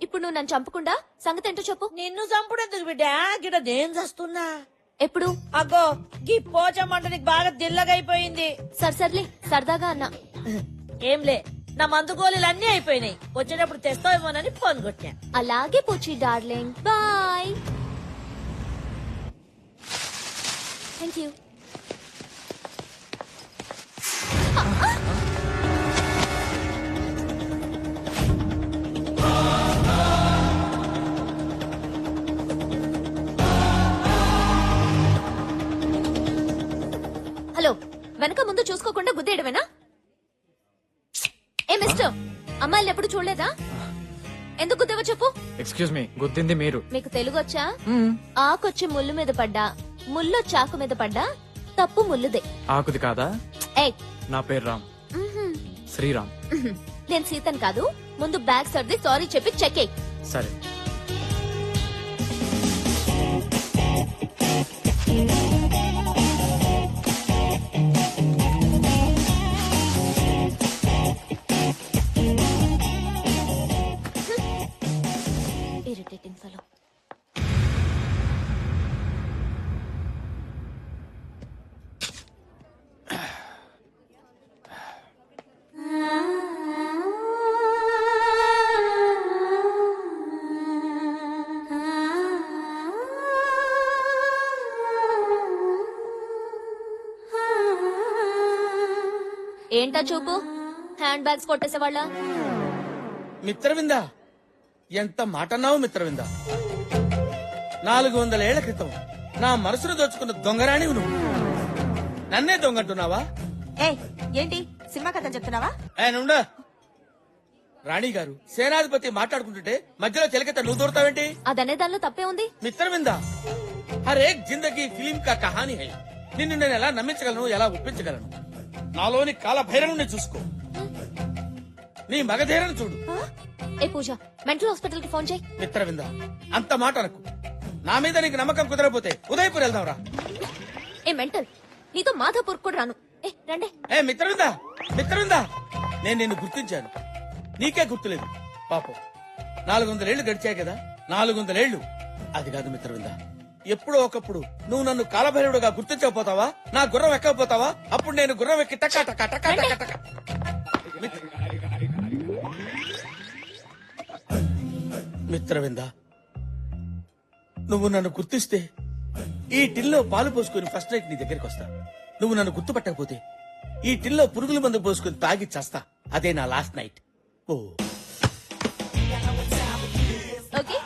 ఇప్పుడు నువ్వు నన్ను చంపకుండా సంగతి ఏంటో చెప్పు. నిన్ను చంపుడెందుకు బిడ్డ, గిడ నేను చస్తున్నా. ఎప్పుడు? అగ్గో గీ పోచమ్మంట నీకు బాగా దిల్లగైపోయింది. సర్లే, సరదాగా అన్నా. ఏంలే, నా మందు గోళీలు అన్ని అయిపోయినాయి. వచ్చేటప్పుడు తెస్తావేమోనని ఫోన్ కొట్టా. అలాగే పోచి darling, bye. Thank you. Hello, వెనక ముందు చూసుకోకుండా గుద్దేయడమేనా? ఏ మిస్టర్, అమ్మాయిలు ఎప్పుడు చూడలేదా? ఎందుకు గుద్దేవో చెప్పు. ఎక్స్క్యూజ్ మీ, గుద్దింది మీరు. మీకు తెలుగు వచ్చా? ఆకొచ్చి ముళ్ళు మీద పడ్డా, ముళ్ళు చాకు మీద పడ్డా తప్పు ముళ్ళుదే. ఆకుది కాదా? ఏయ్, నా పేరు రామ్, శ్రీరామ్. నేను సీతన్ కాదు, ముందు బ్యాగ్ సర్ది సారీ చెప్పి చెక్ ఎయ్. సరే. Irritating fellow. ఏంటా చూపు? Hand bags కొట్టేసేవాళ్ళ? మిత్రవిందా, ఎంత మాటన్నావు మిత్రవిందా. 400 ఏళ్ల క్రితం నా మనసును దోచుకున్న దొంగరాణివి నువ్వు. నన్నే దొంగంటున్నావా? ఏంటి సినిమా కథ చెప్తున్నావా? ఆయన రాణి గారు, సేనాధిపతి మాట్లాడుకుంటుంటే మధ్యలో చెలకెత్త నువ్వు దూరతావేంటి? అదనే దానిలో తప్పే ఉంది. మిత్రవిందా, హరేక్ జిందగీ ఫిలిం కా కహానీ హై. నిన్ను నేను ఎలా నమ్మించగలను, ఎలా ఒప్పించగలను? నాలోని కాల భైరవుని చూసుకో, నీ మగధీరను చూడు. ఏ పూజ, మెంటల్ హాస్పిటల్ కి ఫోన్ చేయి. మిత్రవిందా, అంత మాట అనకు. నా మీద నీకు నమ్మకం కుదరపోతే ఉదయపూర్ వెళ్దాంరా. ఏ మెంటల్, నీతో మాధాపూర్ కూడా రాను. ఏ రండి. ఏ మిత్రవిందా, మిత్రవిందా, నేను నిన్ను గుర్తించాను, నీకే గుర్తులేదు. పాపం 400 ఏళ్లు గడిచాయి కదా. 400 ఏళ్లు అది కాదు మిత్రవిందా. ఎప్పుడో ఒకప్పుడు నువ్వు నన్ను కాలభైరవుడుగా గుర్తించకపోతావా? నా గుర్రం ఎక్కకపోతావా? అప్పుడు నేను గుర్రం ఎక్కి టకా టకా టకా టకా టకా. మిత్రవిందా, నువ్వు నన్ను గుర్తిస్తే ఈ టిల్లో పాలు పోసుకుని ఫస్ట్ నైట్ నీ దగ్గరికి వస్తా. నువ్వు నన్ను గుర్తుపట్టకపోతే ఈ టిల్లో పురుగుల మందు పోసుకుని తాగి చస్తా. అదే నా లాస్ట్ నైట్. ఓ ఓకే.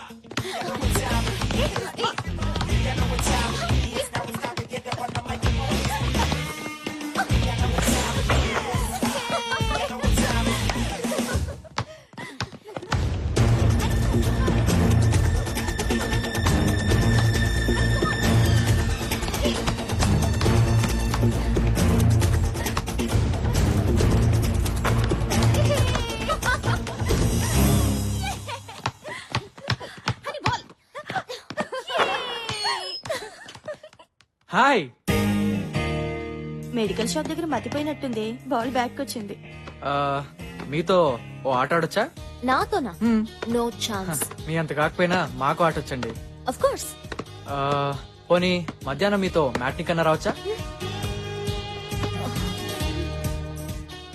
హాయ్. మెడికల్ షాప్ దగ్గర మతిపోయినట్టుంది, బాల్ బ్యాక్ వచ్చింది. మీతో ఓ ఆట ఆడొచ్చా? నాతోనా? No chance. మీ అంత కాకపోయినా మాకు ఆట వచ్చండి. Of course. పోనీ మధ్యాహ్నం మీతో మ్యాట్ని కన్నా రావచ్చా?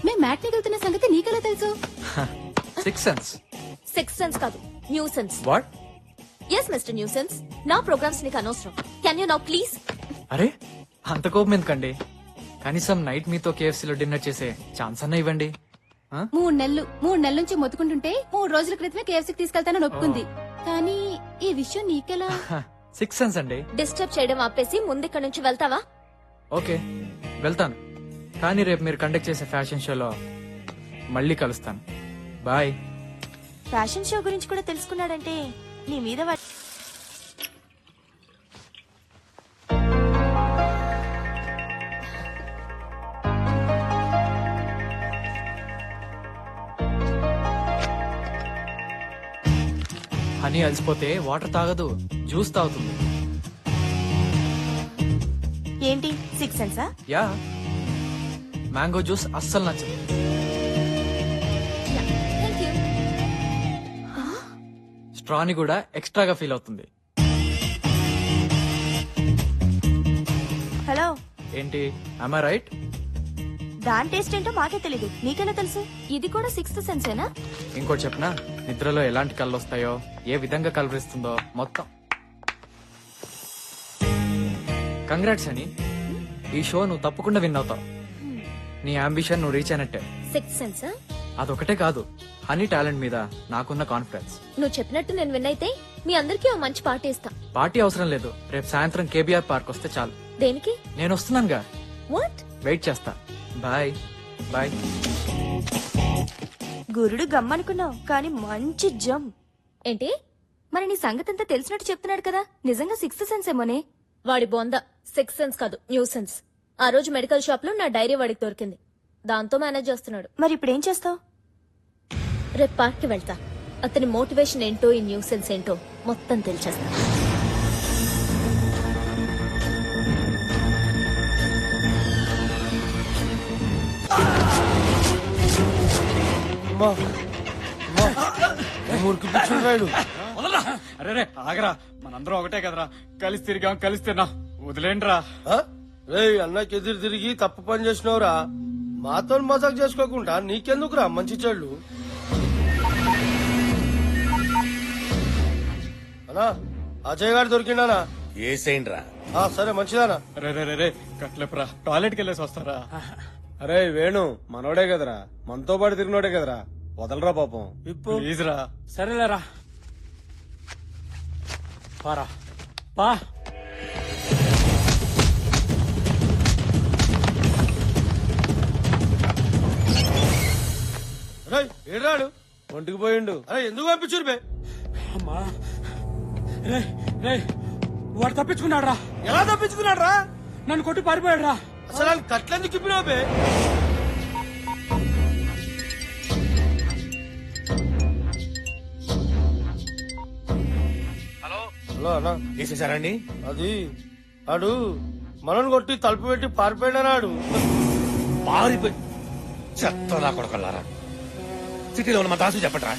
మేము మ్యాట్ని వెళ్తున్న సంగతి నీకెలా తెలుసు? 6 సెన్స్. 6 సెన్స్ కాదు, new sense. What? Yes mister new sense, నా ప్రోగ్రామ్స్ నీకు అనవసరం. Can you now please? అరే అంత కోపం ఎందుకండి? కనీసం నైట్ మీతో కేఎఫ్సీలో డిన్నర్ చేసే ఛాన్స్ అన్న ఇవ్వండి. 3 నెలల నుంచి మొత్తుకుంటుంటే 3 రోజుల క్రితమే కేఎఫ్సీకి తీసుకెళ్తానని ఒప్పుకుంది. కానీ ఈ విషయం నీకెలా? 6 సెన్స్ అండి. డిస్టర్బ్ చేయడం ఆపేసి ముందు ఇక్కడ నుంచి వెళ్తావా? ఓకే వెళ్తాను, కానీ రేపు మీరు కండక్ట్ చేసే ఫ్యాషన్ షోలో మళ్ళీ కలుస్తాను. బాయ్. ఫ్యాషన్ షో గురించి కూడా తెలుసుకున్నాడంటే నీ మీద హనీ అలసిపోతే వాటర్ తాగదు, జ్యూస్ తాగుతుంది. ఏంటి 6 సెన్సా? యా, మ్యాంగో జ్యూస్ అస్సలు నచ్చదు. స్ట్రాని కూడా ఎక్స్ట్రాగా ఫీల్ అవుతుంది. హలో, ఏంటి am I రైట్? దాని టేస్ట్ ఏంటో మాకే తెలీదు, నీకెలా తెలుసు? ఇది కూడా 6th సెన్సేనా? ఇంకోటి చెప్పనా? నిద్రలో ఎలాంటి కళ్ళు వస్తాయో, ఏ విధంగా కలవరిస్తుందో మొత్తం. కంగ్రాట్స్ అని, ఈ షో నువ్వు తప్పకుండా విన్ అవుతావు. నీ అంబిషన్ నువ్వు రీచ్ అయినట్టే. 6th సెన్సా? అదొకటే కాదు, హనీ టాలెంట్ మీద నాకున్న కాన్ఫిడెన్స్. నువ్వు చెప్పినట్టు నేను విన్ అయితే మీ అందరికీ ఓ మంచి పార్టీ ఇస్తా. పార్టీ అవసరం లేదు, రేపు సాయంత్రం కేబీఆర్ పార్క్ వస్తే చాలు. దేనికి? నేను వస్తున్నానుగా. వాట్? వెయిట్ చేస్తా. Bye bye. గురుడు గమ్మనుకున్నావు, కానీ మంచి జమ్. ఏంటి? మరి నీ సంగతంతా తెలిసినట్టు చెప్తున్నాడు కదా, నిజంగా 6th సెన్స్ ఏమోనే? వాడి బొంద 6 సెన్స్ కాదు, న్యూ సెన్స్. ఆ రోజు మెడికల్ షాప్ లో నా డైరీ వాడికి దొరికింది, దాంతో మేనేజ్ చేస్తున్నాడు. మరి ఇప్పుడు ఏం చేస్తావు? రేపు పార్క్ కి వెళ్తా. అతని మోటివేషన్ ఏంటో, ఈ న్యూసెన్స్ ఏంటో మొత్తం తెలిచేస్తా. అరే ఆగరా, మనందరం ఒకటే కదరా, కలిసి తిరిగాం కలిసి తిన్నా, వదిలేండ్రా. రే అన్నకి ఎదురు తిరిగి తప్పు పని చేసినవురా. మాతో మజాక్ చేసుకోకుండా నీకెందుకురా మంచి చెడు. అన్నా అజయ్ గారు దొరికిండానా? ఏసేండ్రా. సరే మంచిదానా. రే రే రే రే కట్లేపురా, టాయిలెట్కి వెళ్ళేసి వస్తారా? అరే వేణు మనోడే కదరా, మనతో పాటు తిరిగినోడే కదరా, వదలరా పాపం. ప్లీజ్ రా. సరేలేరా, పారా పా. ఏడాడు ఒంటికి పోయిండు. అరే ఎందుకు పంపించురు బే? అమ్మా రే రే, వాడు తప్పించుకున్నాడు రా. ఎలా తప్పించుకున్నాడు రా? నన్ను కొట్టి పారిపోయాడు రా. అసలు ఆయన కట్లెందుకు ఇప్పినావు బే? హలో అన్నా, వేసేసారండి? అది ఆడు మనల్ని కొట్టి తలుపు పెట్టి పారిపోయాడు. పారిపోయి చెత్తలా కొడకల్లారా. సిటీలో ఉన్న మా దాసు చెప్పట్రా.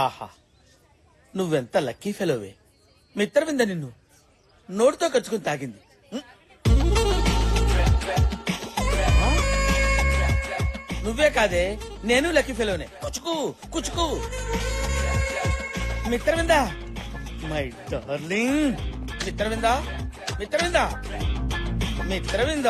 ఆహా, నువ్వెంత లక్కీ ఫెలోవే. మిత్రవింద నిన్ను నోటితో కచ్చుకుని తాగింది. నువ్వే కాదే, నేను లక్కీ ఫెలోనే. కుచుకు కుచుకు. Mitravinda, my darling. Mitravinda, Mitravinda, Mitravinda.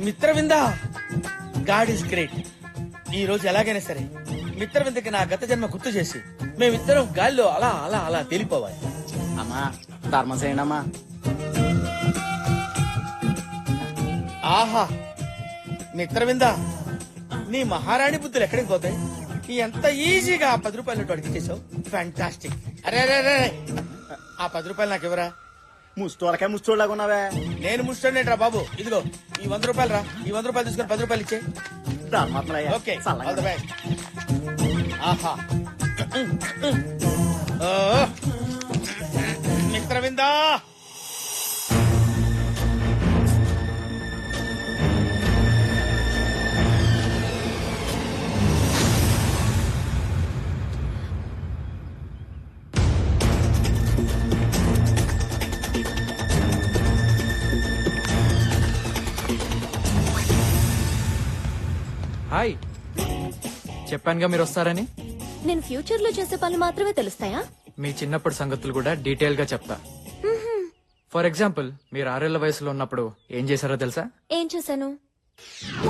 Mitravinda, God is great. ఈ రోజు ఎలాగైనా సరే మిత్రవిందకి నా గత జన్మ గుర్తు చేసి మేమిద్దరం గాల్లో అలా అలా అలా తేలిపోవాలి. అమ్మా ధర్మం చేయండి అమ్మా. ఆహా, మిత్రవింద, నీ మహారాణి బుద్ధులు ఎక్కడికి పోతాయి? ఎంత ఈజీగా ఆ 10 రూపాయలు నోటు అడిగి చేసావు. ఫ్యాంటాస్టిక్. అరే అరే అరే, ఆ 10 రూపాయలు నాకు ఇవ్వరా. ముష్టోళ్ళకే ముష్టోళ్ళగా ఉన్నావే. నేను ముష్టోనేట్రా బాబు. ఇదిగో ఈ 100 రూపాయలు రా. ఈ 100 రూపాయలు తీసుకొని 10 రూపాయలు ఇచ్చే. Okay, all the best. ఆహా, ఓ, మిత్రవింద. హాయ్, చెప్పానుగా మీరు వస్తారని. నేను ఫ్యూచర్ లో చేసే పనులు మాత్రమే తెలుస్తాయా? మీ చిన్నప్పటి సంగతులు కూడా డీటెయిల్ గా చెప్తా. ఫర్ ఎగ్జాంపుల్, మీరు 6 ఏళ్ల వయసులో ఉన్నప్పుడు ఏం చేశారో తెలుసా? ఏం చేశాను?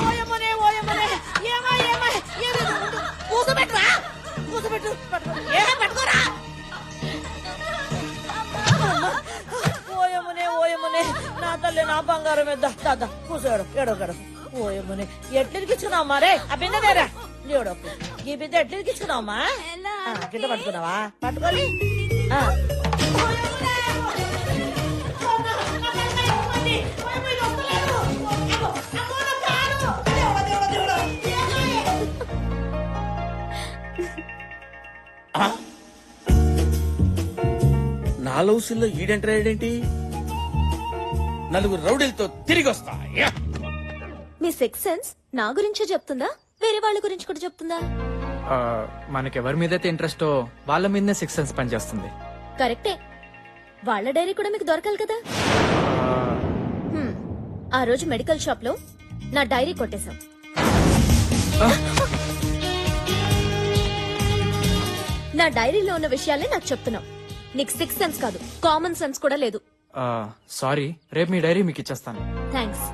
ఓయమ్మనే, ఓయమ్మనే, ఏమా, ఏమా, ఏమి కూసబెట్టురా, కూసబెట్టు, ఏమా పట్టుకోరా. ఓయమ్మనే, ఓయమ్మనే, నా తల్లి నా బంగారం మీద దాదా కూసాడు. ఏడోగాడు. ఓయమ్మనే, ఎట్లెరికిచ్చుకున్నావు మరే? ఆ బిన్నదేరా ఏడోకు. ఈ బిడ్డ ఎట్లెరికిచ్చుకున్నావమ్మా? గిట్ట పట్టుకున్నావా? పట్టుకోవాలి. నా లౌసుల్లో ఈడెంటరాడేంటి? నలుగురు రౌడీలతో తిరిగి వస్తా. మీ సిక్స్ సెన్స్ నా గురించే చెప్తుందా, వేరే వాళ్ళ గురించి కూడా చెప్తుందా? మనకెవరి మీదైతే ఇంట్రెస్టో వాళ్ళ మీదనే 6 సెన్స్ పనిచేస్తుంది. కరెక్టే. వాళ్ళ డైరీ కూడా మీకు దొరకాలి కదా. ఆ రోజు మెడికల్ షాప్ లో నా డైరీ కొట్టేశాం. నా డైరీలో ఉన్న విషయాలే నాకు చెప్తున్నావు. నీకు 6 సెన్స్ కాదు, కామన్ సెన్స్ కూడా లేదు. సారీ, రేపు మీ డైరీ మీకు ఇచ్చేస్తాను. థ్యాంక్స్.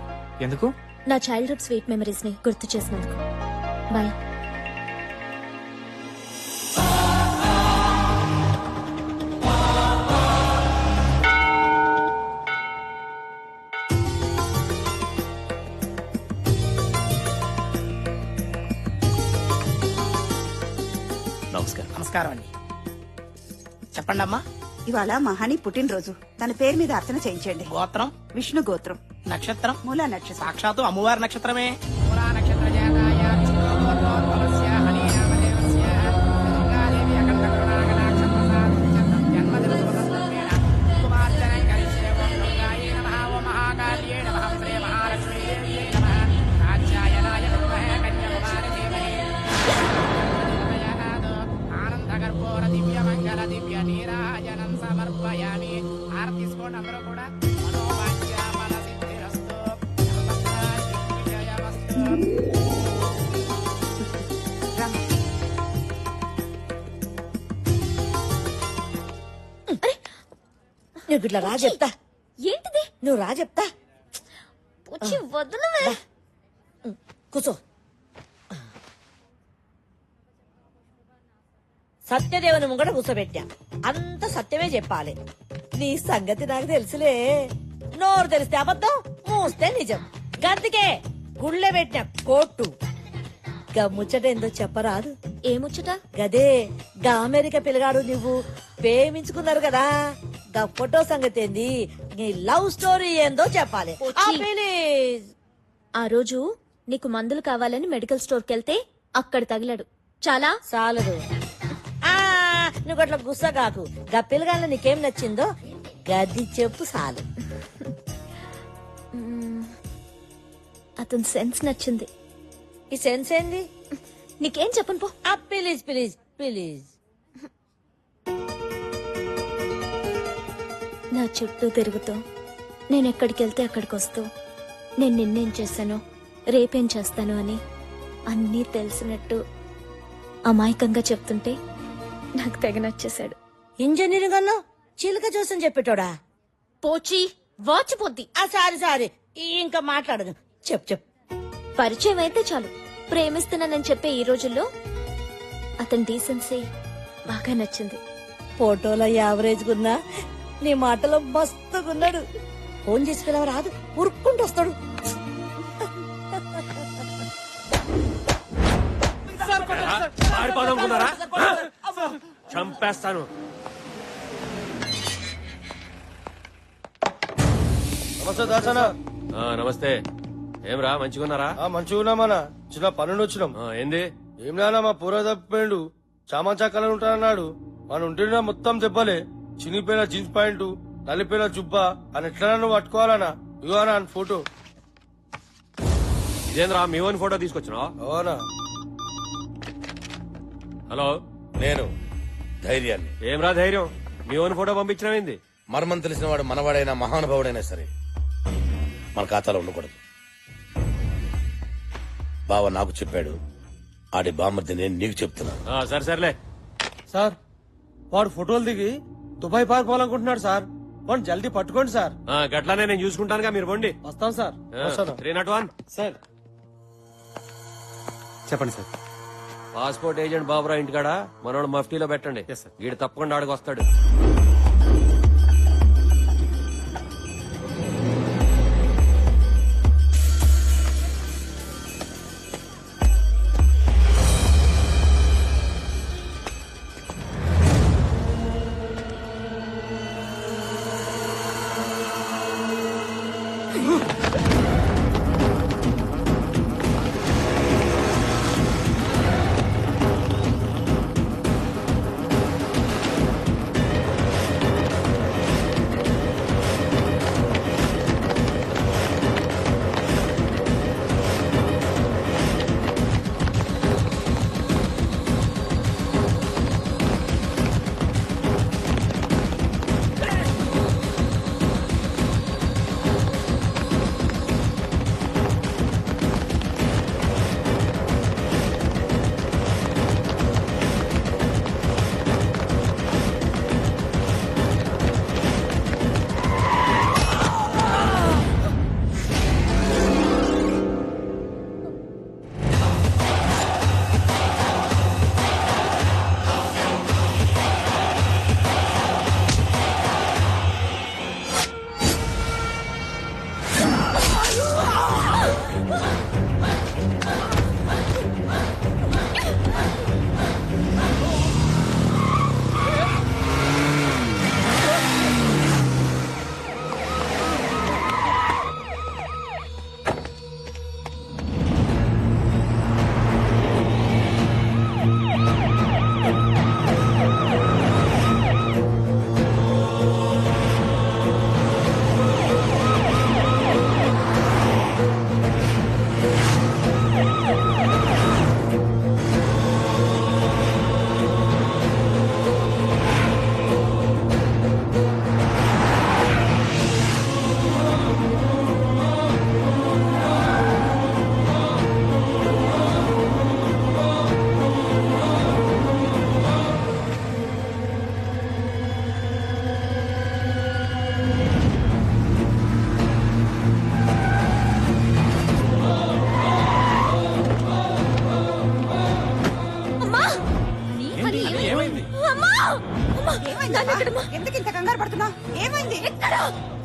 ఎందుకు? నా చైల్డ్హుడ్ స్వీట్ మెమరీస్ ని గుర్తు చేసినందుకు. బాయ్. నమస్కారం అండి. చెప్పండి అమ్మా. ఇవాళ మహాని పుట్టినరోజు. తన పేరు మీద అర్చన చేయించండి. గోత్రం విష్ణు గోత్రం. నక్షత్రం మూలా నక్షత్రం. సాక్షాత్తు అమ్మవారి నక్షత్రమే. మూలా నక్షత్ర జాతాయ విష్ణుగోత్రోద్భవస్య హరినామదేవస్య దుర్గాదేవి అఖండ కరుణాకటాక్ష ప్రసాదం జన్మదిన శుభసందర్భేణ కుమార్తెనం కరిష్యే. ఓం దుర్గాయే నమః. ఓం మహాకాళ్యే నమః. శ్రీ మహాలక్ష్మీదేవ్యే నమః. కాత్యాయనాయ విద్మహే కన్యాకుమారి ధీమహి ఆనందగర్భోర దివ్య మంగళ దివ్య నీరాజనం సమర్పయామి. ఆరతి తీసుకోండి అందరూ కూడా. మనోవాంఛాఫల సిద్ధిరస్తు. విజయమస్తు. నువ్వు ఇట్లా రా చెప్తా. ఏంటిది? నువ్వు రా చెప్తా. వచ్చి వదలవే. కూర్చో. సత్యదేవుని ముంగట కూర్చోబెట్టా. అంత సత్యమే చెప్పాలి. నీ సంగతి నాకు తెలుసులే. నోరు తెలిస్తే అబద్ధం, మూస్తే నిజం. గందుకే గుళ్ళె పెట్టిన కోట్టు. గా ముచ్చట ఏందో చెప్పరాదు. ఏ ముచ్చట? గదే గా అమెరికా పిల్లగాడు నువ్వు ప్రేమించుకున్నారు కదా. గా ఫోటో సంగతి ఏంది, నీ లవ్ స్టోరీ ఏందో చెప్పాలి. ఆ, ప్లీజ్. ఆ రోజు నీకు మందులు కావాలని మెడికల్ స్టోర్కి వెళ్తే అక్కడ తగిలాడు. చాలా చాలదు. ఆ నువ్వు అట్లా గుస్సగాకు. గా పిల్లగాళ్ళ నీకేం నచ్చిందో గది చెప్పు చాలు. అతని సెన్స్ నచ్చింది. ఈ సెన్స్ ఏంది? నీకేం చెప్పను పో. Please please please. నా చుట్టూ తిరుగుతూ నేను ఎక్కడికి వెళ్తే అక్కడికి వస్తూ నేను నిన్నేం చేశాను, రేపేం చేస్తాను అని అన్నీ తెలిసినట్టు అమాయకంగా చెప్తుంటే నాకు తెగ నచ్చేశాడు. ఇంజనీరింగ్ అన్నా చిలుక చూసని చెప్పేటోడా? పోచి వాచిపోద్ది. సారీ ఇంకా మాట్లాడదు. చెప్పు. పరిచయం అయితే చాలు ప్రేమిస్తున్నానని చెప్పే ఈ రోజుల్లో అతని డీసెన్సీ బాగా నచ్చింది. ఫోటోలో యావరేజ్ గున్నా, నీ మాటలో మస్తుగున్నాడు. ఫోన్ తీసుకెళ్ళవ రాదు, ఉరుక్కుంటూ వస్తాడు. చంపేస్తాను. నమస్తే దాసనా. నమస్తే. ఏం రా మంచిగున్నారా? మంచిగున్నామన్నా. చిన్న పనుండి వచ్చినాం. ఏంది? ఏం నానా మా పూర తప్పిపోయిండు. చామంచా కలర్ ఉంటానన్నాడు. మన ఉంటున్నా మొత్తం దెబ్బలే. చినిపోయిన జీన్స్ ప్యాంటు, నలిపోయిన జుబ్బా అని ఎట్లా నువ్వు పట్టుకోవాలనా? ఇగో అన్న ఫోటో. ఇదేంద్రా మీ ఓన్ ఫోటో తీసుకొచ్చినావు? అవునా? హలో, నేను ధైర్యాన్ని. ఏమ్రా ధైర్యం? మీ ఓన్ ఫోటో పంపించినవేంది? మర్మం తెలిసిన వాడు మనవాడైనా మహానుభావుడైనా సరే మన ఖాతాలో ఉండకూడదు. బావ నాకు చెప్పాడు, ఆడి బామ్మర్ది నేను నీకు చెప్తున్నా. సర్లే సార్, వాడు ఫోటోలు దిగి దుబాయ్ పారిపోవాలనుకుంటున్నాడు సార్. వాడు జల్దీ పట్టుకోండి సార్. గట్లానే నేను చూసుకుంటానుగా, మీరు బండి. వస్తాం సార్. 301 సార్ చెప్పండి సార్. పాస్పోర్ట్ ఏజెంట్ బాబురా ఇంటికాడ మనోడు మఫ్టీలో పెట్టండి. వీడు తప్పకుండా ఆడికి వస్తాడు.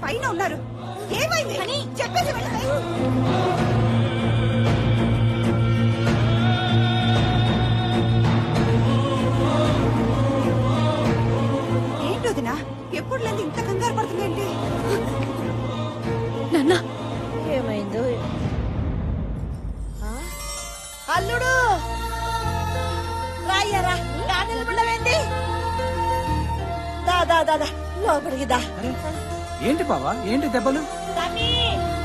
పైన ఉన్నారు. ఏమైంది చెప్పేసి వెళ్ళవే. ఏంటోదినా ఎప్పుడు లేదు ఇంత కంగారు పడుతుందేంటి? నాన్న ఏమైందో ఆ? అల్లుడు రాయ్యారా నిలబడవేంటి? దాదా దాదా లోపలికి దా. ఏంటి బావా ఏంటి దెబ్బలు? తమ్మి,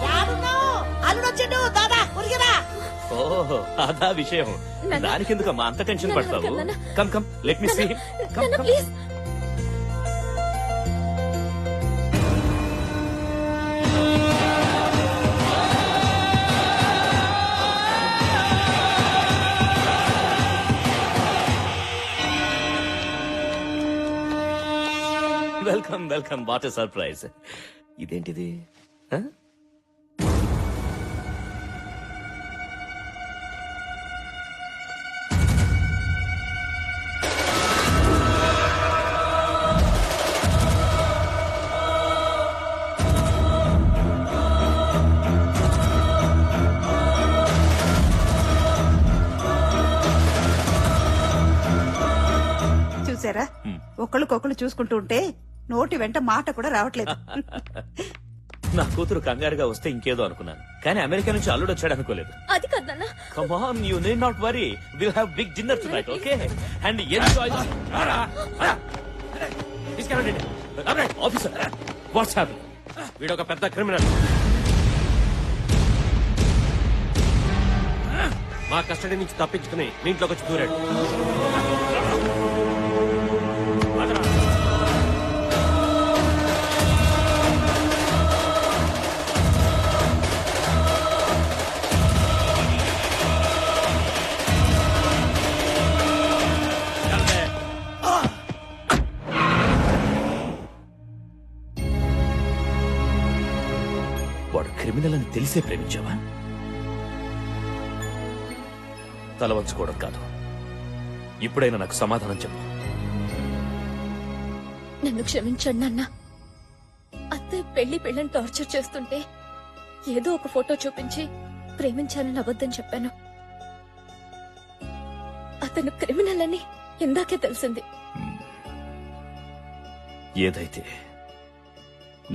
యాడున్నావ్? అల్లుడు వచ్చిండు దాదా ఉరిగిరా. ఓహో అదా విషయం. దానికెందుకమ్మా అంత టెన్షన్ పడతావు? Come come let me see him. Come come please. Welcome welcome. What a surprise. ఇదేంటిది? ఆ? చూసారా ఒకళ్ళకొకళ్ళు చూసుకుంటూ ఉంటే నోటి వెంట మాట కూడా రావట్లేదు. నా కూతురు కంగారుగా వస్తే ఇంకేదో అనుకున్నాను, కానీ అమెరికా నుంచి అల్లుడు వచ్చాడు అనుకోలేదు. అది కదన్న. Come on, you need not worry. We'll have big dinner tonight, okay? And enjoy. తీసుకెళ్ళండి. Officer, what's happening? వీడొక పెద్ద క్రిమినల్. మా కస్టడీ నుంచి తప్పించుకుని మీ ఇంట్లోకి వచ్చి దూరాడు. వాడు క్రిమినల్ అని తెలిసే ప్రేమించావా? తల వంచుకోవడం కాదు, ఇప్పుడైనా నాకు సమాధానం చెప్పు. నన్ను క్షమించండి నాన్న. అత్తయ్య పెళ్లిని టార్చర్ చేస్తుంటే ఏదో ఒక ఫోటో చూపించి ప్రేమించానని అబద్ధం చెప్పాను. అతను క్రిమినల్ అని ఇందాకే తెలిసింది. ఏదైతే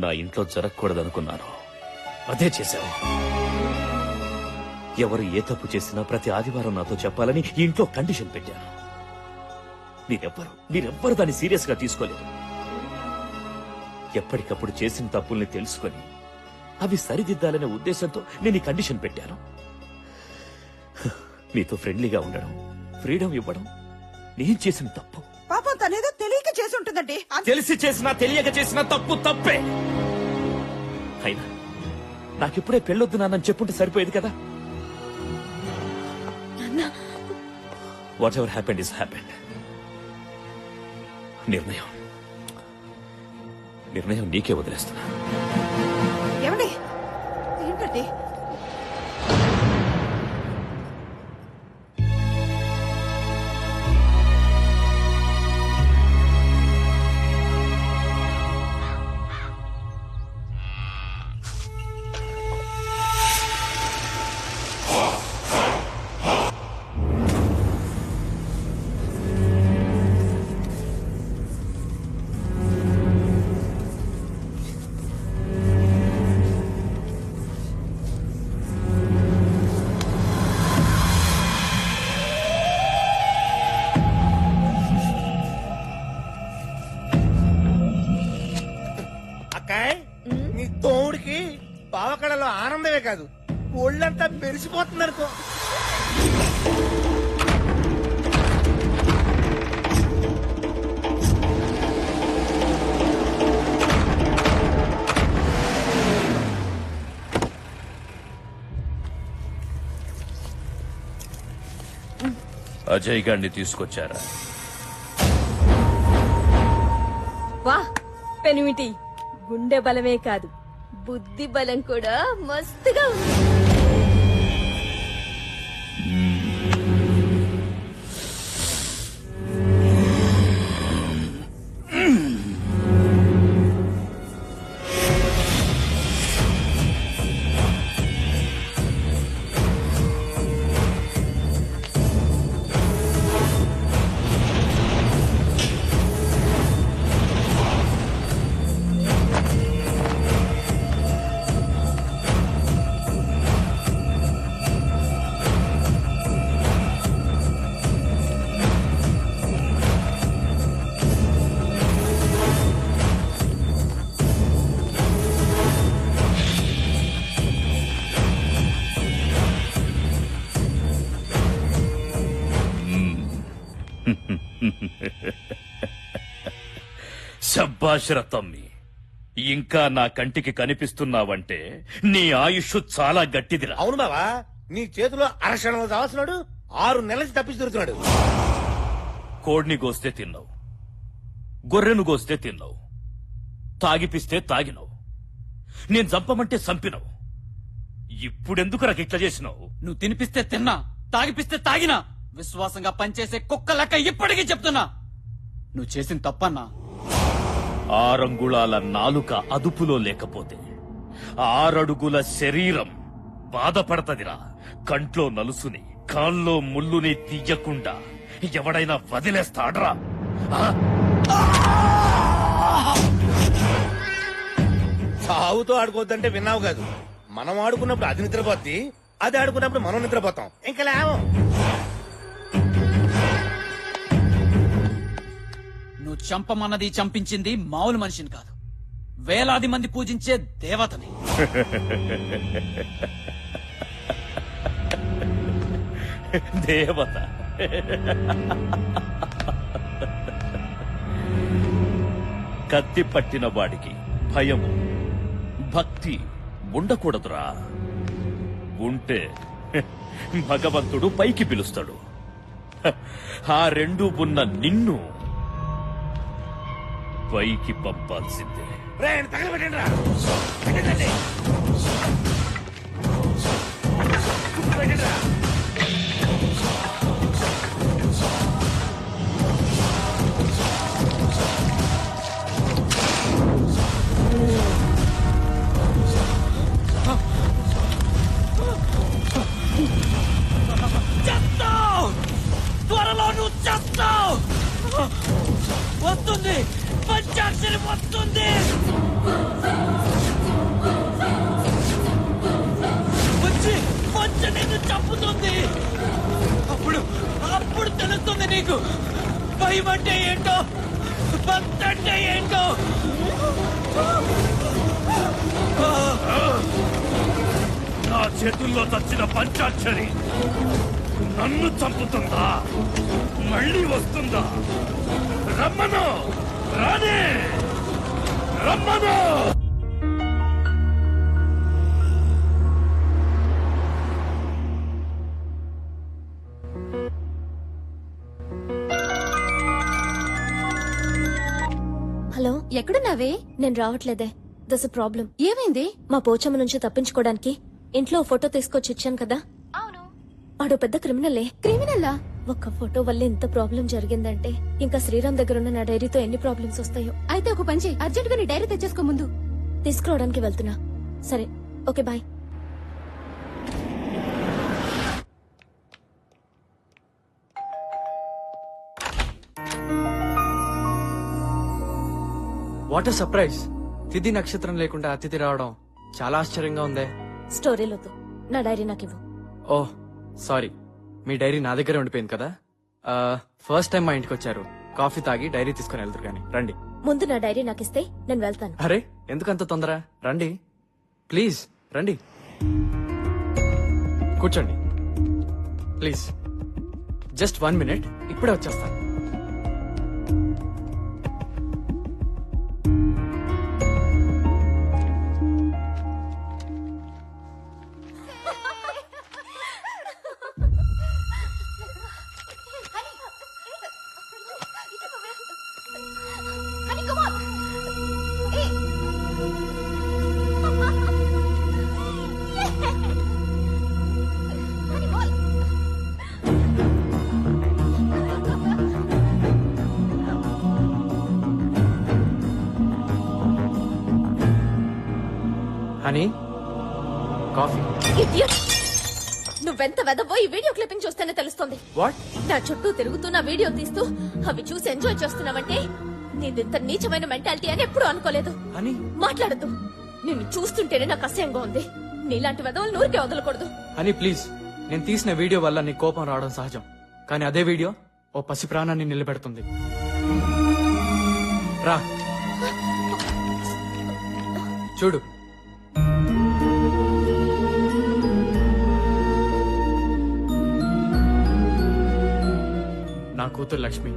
నా ఇంట్లో జరగకూడదనుకున్నానో అదే చేశావు. ఎవరు ఏ తప్పు చేసినా ప్రతి ఆదివారం నాతో చెప్పాలని ఇంట్లో కండిషన్ పెట్టాను. మీరెవ్వరు దాన్ని సీరియస్ గా తీసుకోలేదు. ఎప్పటికప్పుడు చేసిన తప్పుల్ని తెలుసుకొని అవి సరిదిద్దాలనే ఉద్దేశంతో నేను ఈ కండిషన్ పెట్టాను. మీతో ఫ్రెండ్లీగా ఉండడం, ఫ్రీడమ్ ఇవ్వడం నేను చేసిన తప్పు. పాపం తనేదో తెలియక చేసి ఉంటుందండి. తెలిసి చేసినా తెలియక చేసినా తప్పు తప్పే. అయినా నాకిప్పుడే పెళ్ళొద్దు నాన్నని చెప్పుంటే సరిపోయేది కదా. What ever happened is happened. నిర్ణయం నీకే వదిలేస్తున్నా. ఏమండి ఏంటండి? నీ తోడికి పావకడలో ఆనందమే కాదు ఒళ్ళంతా మెరిసిపోతుంది అనుకో. అజయ్ గారిని తీసుకొచ్చారా? వా పెనిమిటి, గుండె బలమే కాదు బుద్ధి బలం కూడా మస్తుగా ఉంది. శబ్బాషర తమ్మి, ఇంకా నా కంటికి కనిపిస్తున్నావంటే నీ ఆయుష్ చాలా గట్టిదిరా. అవును బావా, నీ చేతిలో అరక్షణలో చావాల్సినాడు 6 నెలల నుంచి తప్పించి దొరుకుతున్నాడు. కోడిని గోస్తే తిన్నావు, గొర్రెను గోస్తే తిన్నావు, తాగిపిస్తే తాగినావు, నేను చంపమంటే చంపినావు. ఇప్పుడెందుకు నాకు ఇట్లా చేసినావు? నువ్వు తినిపిస్తే తిన్నా, తాగిపిస్తే తాగినా, విశ్వాసంగా పనిచేసే కుక్క లెక్క ఇప్పటికీ చెప్తున్నా. నువ్వు చేసిన తప్పన్నా. 6 అంగుళాల నాలుక అదుపులో లేకపోతే 6 అడుగుల శరీరం బాధపడతదిరా. కంట్లో నలుసుని, కాల్లో ముల్లుని తీయకుండా ఎవడైనా వదిలేస్తాడ్రా? సావుతో ఆడుకోవద్దంటే విన్నావు కాదు. మనం ఆడుకున్నప్పుడు అది నిద్రపోద్ది, అది ఆడుకున్నప్పుడు మనం నిద్రపోతాం. ఇంకా లేవం. నువ్వు చంపమన్నది చంపించింది మామూలు మనిషిని కాదు, వేలాది మంది పూజించే దేవతని. దేవత కత్తి పట్టిన వాడికి భయము, భక్తి ఉండకూడదురా. ఉంటే భగవంతుడు పైకి పిలుస్తాడు. ఆ రెండు ఉన్న నిన్ను పైకి పంపాల్సిందే. తగలబెట్టండి రా. పెట్టండి. పెట్టండి రా. చేస్తావు, త్వరలో నువ్వు చేస్తావు. వస్తుంది, పంచాక్షరి వస్తుంది. వచ్చి వచ్చి నిన్ను చంపుతుంది. అప్పుడు అప్పుడు తెలుస్తుంది నీకు భయం అంటే ఏంటో, భక్తి అంటే ఏంటో. నా చేతుల్లో చచ్చిన పంచాక్షరి నన్ను చంపుతుందా? మళ్ళీ వస్తుందా? రమ్మను, రానే, రమ్మను. హలో, ఎక్కడున్నావే? నేను రావట్లేదే. దస్ ప్రాబ్లం. ఏమైంది? మా పోచమ్మ నుంచి తప్పించుకోవడానికి ఇంట్లో ఓ ఫోటో తీసుకొచ్చి ఇచ్చాను కదా. అవును. ఆడో పెద్ద క్రిమినలే. క్రిమినల్లా? ఒక్క ఫోటో వల్ల ఇంత ప్రాబ్లం జరిగిందంటే ఇంకా శ్రీరామ్ దగ్గర ఉన్న నా డైరీతో ఎన్ని ప్రాబ్లమ్స్ వస్తాయో. అయితే ఒక పని చెయ్యి, అర్జెంట్ గా నీ డైరీ తెచ్చేసుకో ముందు. తీసుకురావడానికి వెళ్తున్నా. సరే, okay, bye. What a surprise. తిథి నక్షత్రం లేకుండా అతిథి రావడం చాలా ఆశ్చర్యంగా ఉందే. స్టోరీలొద్దు, నా డైరీ నాకు ఇవ్వు. ఓహ్ సారీ, మీ డైరీ నా దగ్గరే ఉండిపోయింది కదా. ఫస్ట్ టైం మా ఇంటికి వచ్చారు, కాఫీ తాగి డైరీ తీసుకుని వెళ్తారు కానీ రండి. ముందు నా డైరీ నాకు ఇస్తే నేను వెళ్తాను. అరే ఎందుకంత తొందర? రండి ప్లీజ్, రండి కూర్చోండి ప్లీజ్. జస్ట్ 1 minute, ఇప్పుడే వచ్చేస్తాను. Honey, coffee. Idiot! నువ్వెంత వెదవో ఈ వీడియో క్లిప్పింగ్ చూస్తేనే తెలుస్తుంది. వాట్? నా చుట్టూ తిరుగుతూ నా వీడియో తీస్తూ అవి చూసి ఎంజాయ్ చేస్తున్నావంటే నీదింత నీచమైన మెంటాలిటీ అని ఎప్పుడూ అనుకోలేదు. హనీ, మాట్లాడద్దు. నిన్ను చూస్తుంటేనే నాకు అసహ్యంగా ఉంది. నీలాంటి వెదవులు నూరికే వదలకూడదు. హనీ ప్లీజ్, నేను తీసిన వీడియో వల్ల నీ కోపం రావడం సహజం, కానీ అదే వీడియో ఓ పసి ప్రాణాన్ని నిలబెడుతుంది. రా చూడు. నా కూతురు లక్ష్మి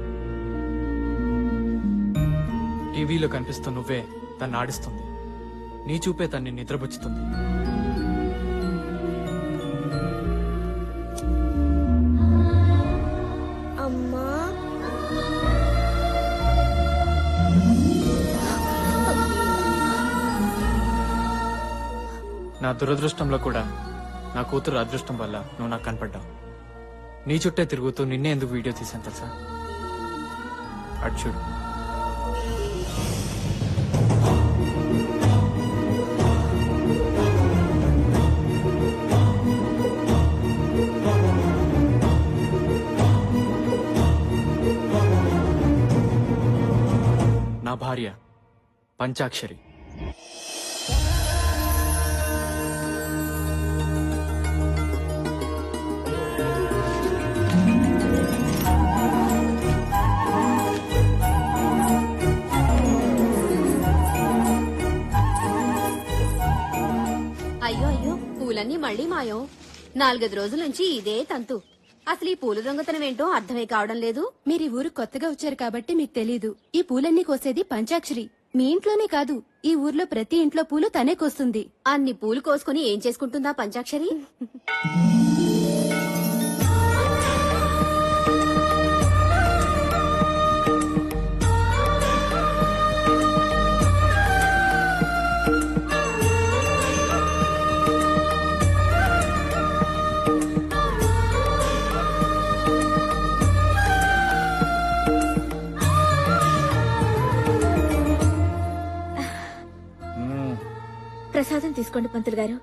టీవీలో కనిపిస్తూ నువ్వే తన్ని ఆడిస్తుంది. నీ చూపే తన్ని నిద్రపుచ్చుతుంది. అమ్మా నా దురదృష్టంలో కూడా నా కూతురు అదృష్టం వల్ల నువ్వు నాకు కనపడ్డావు. నీ చుట్టే తిరుగుతూ నిన్నే ఎందుకు వీడియో తీసాను తెలుసా? అటు చూడు. నా భార్య పంచాక్షరి. అయ్యో అయ్యో, పూలన్నీ మళ్ళీ మాయం. 4-5 రోజుల నుంచి ఇదే తంతు. అసలు ఈ పూల దొంగతనం ఏంటో అర్థమే కావడం లేదు. మీరు ఈ ఊరు కొత్తగా వచ్చారు కాబట్టి మీకు తెలీదు. ఈ పూలన్నీ కోసేది పంచాక్షరి. మీ ఇంట్లోనే కాదు, ఈ ఊర్లో ప్రతి ఇంట్లో పూలు తనే కోస్తుంది. అన్ని పూలు కోసుకుని ఏం చేసుకుంటుందా పంచాక్షరి? ప్రసాదం తీసుకోండి పంతులు గారు.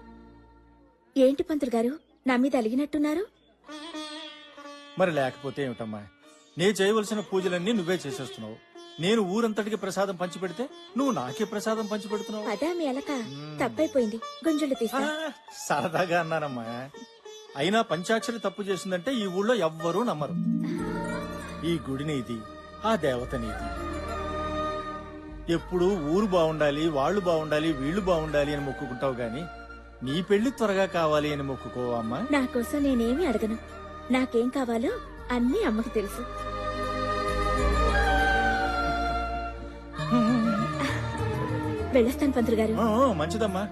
ఏంటి పంతులు గారు, నా మీద అలిగినట్టున్నారు? మరి లేకపోతే ఏమిటమ్మా, నే చేయవలసిన పూజలన్నీ నువ్వే చేసేస్తున్నావు. నేను ఊరంతటికి ప్రసాదం పంచిపెడితే నువ్వు నాకే ప్రసాదం పంచిపెడుతున్నావు. అదా మీ అలక? తప్పైపోయింది, గుంజుళ్ళు తీసా. సరదాగా అన్నానమ్మా. అయినా పంచాక్షరి తప్పు చేసిందంటే ఈ ఊళ్ళో ఎవ్వరూ నమ్మరు. ఈ గుడి నీది, ఆ దేవత నీది. ఎప్పుడు ఊరు బాగుండాలి, వాళ్ళు బాగుండాలి, వీళ్ళు బాగుండాలి అని మొక్కుకుంటావు గాని నీ పెళ్లి త్వరగా కావాలి అని మొక్కుకోవమ్మా. నా కోసం నేనేమి అడగను. నాకేం కావాలో అన్నీ అమ్మకి తెలుసు. వెళ్ళొస్తాను పంతులు గారు. మంచిదమ్మా.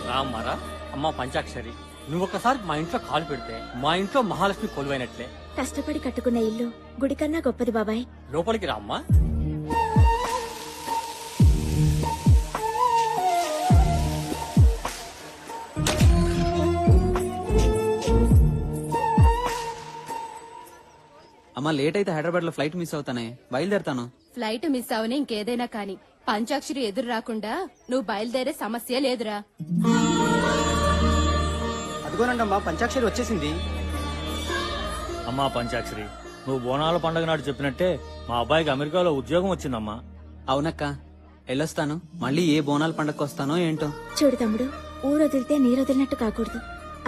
రామ్మారా, అమ్మ పంచాక్షరి, నువ్వొక్కసారి మా ఇంట్లో కాలు పెడితే మా ఇంట్లో మహాలక్ష్మి కొలువైనట్లే. కష్టపడి కట్టుకున్న ఇల్లు గుడి కన్నా గొప్పది బాబాయ్. లోపలికి రామ్మా. అమ్మా, లేట్ అయితే హైదరాబాద్ లో ఫ్లైట్ మిస్ అవుతానే, బయలుదేరతాను. ఫ్లైట్ మిస్ అవని ఇంకేదైనా కాని పంచాక్షరి ఎదురు రాకుండా నువ్వు బయలుదేరే సమస్య లేదురా. అదిగోనండమ్మా, పంచాక్షరి వచ్చేసింది. అమ్మా పంచాక్షరి, నువ్వు బోనాల పండుగ నాడు చెప్పినట్టే మా అబ్బాయికి అమెరికాలో ఉద్యోగం వచ్చిందమ్మా. అవునక్క, వెళ్ళొస్తాను. మళ్ళీ ఏ బోనాల పండగకి వస్తానో ఏంటో. చూడు తమ్ముడు, ఊరు వదిలితే నీరు వదిలినట్టు కాకూడదు.